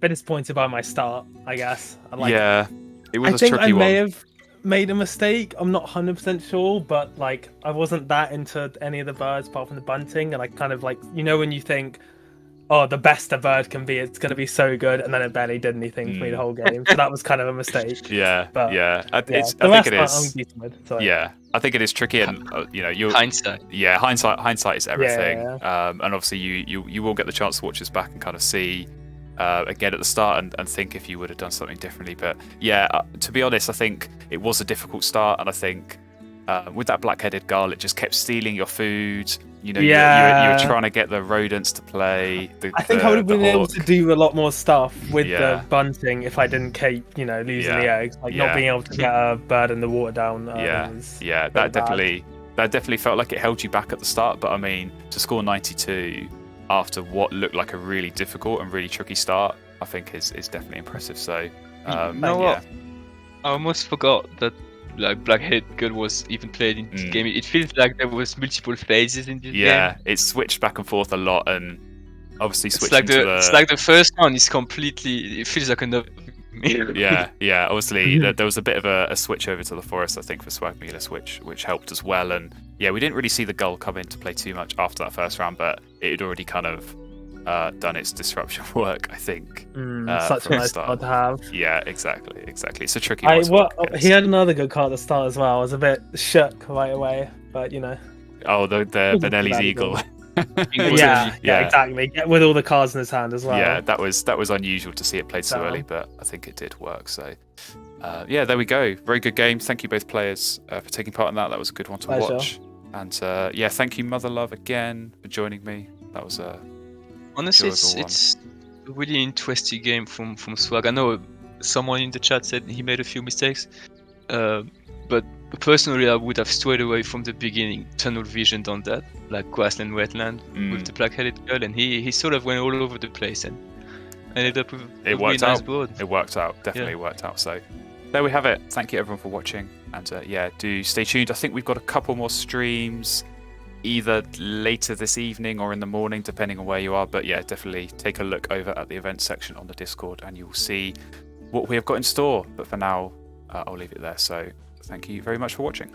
Bit disappointed by my start, I guess. It was a tricky one. I think I may have made a mistake. I'm not 100% sure, but like I wasn't that into any of the birds apart from the bunting, and I kind of like, you know, when you think, oh, the best a bird can be, it's going to be so good, and then it barely did anything for me the whole game. So that was kind of a mistake. I think it is. Yeah, I think it is tricky, and you know, hindsight. Yeah, hindsight is everything. And obviously, you will get the chance to watch this back and kind of see again at the start and think if you would have done something differently. But yeah, to be honest, I think it was a difficult start, and I think with that black-headed gull, it just kept stealing your food. You know, you were trying to get the rodents to play. I think I would have been able to do a lot more stuff with the bunting if I didn't keep, you know, losing the eggs, like not being able to get a bird in the water down. That definitely felt like it held you back at the start. But I mean, to score 92 after what looked like a really difficult and really tricky start, I think is definitely impressive. So, what? I almost forgot that. Like Black-headed Girl was even played in this game. It feels like there was multiple phases in this game. Yeah, it switched back and forth a lot, and obviously switched It's like the first one is completely. It feels like another. yeah. Obviously, there was a bit of a switch over to the forest, I think, for Swagmulis, which helped as well. And yeah, we didn't really see the gull come into play too much after that first round, but it had already kind of done its disruption work, I think. Such a nice card to have. Yeah, exactly. It's a tricky one. He had another good card at the start as well. I was a bit shook right away, but you know. Oh, the Benelli's eagle. yeah, exactly. With all the cards in his hand as well. Yeah, that was unusual to see it played so early, but I think it did work. So, there we go. Very good game. Thank you both players for taking part in that. That was a good one to watch. And thank you, Mother Love, again for joining me. That was honestly, it's a really interesting game from Swag. I know someone in the chat said he made a few mistakes, but personally I would have strayed away from the beginning, tunnel visioned on that, like grassland, wetland with the black-headed girl, and he sort of went all over the place and ended up with a really nice board. It worked out, definitely worked out. So there we have it. Thank you everyone for watching, and do stay tuned. I think we've got a couple more streams either later this evening or in the morning, depending on where you are. But yeah, definitely take a look over at the events section on the Discord and you'll see what we have got in store. But for now, I'll leave it there. So thank you very much for watching.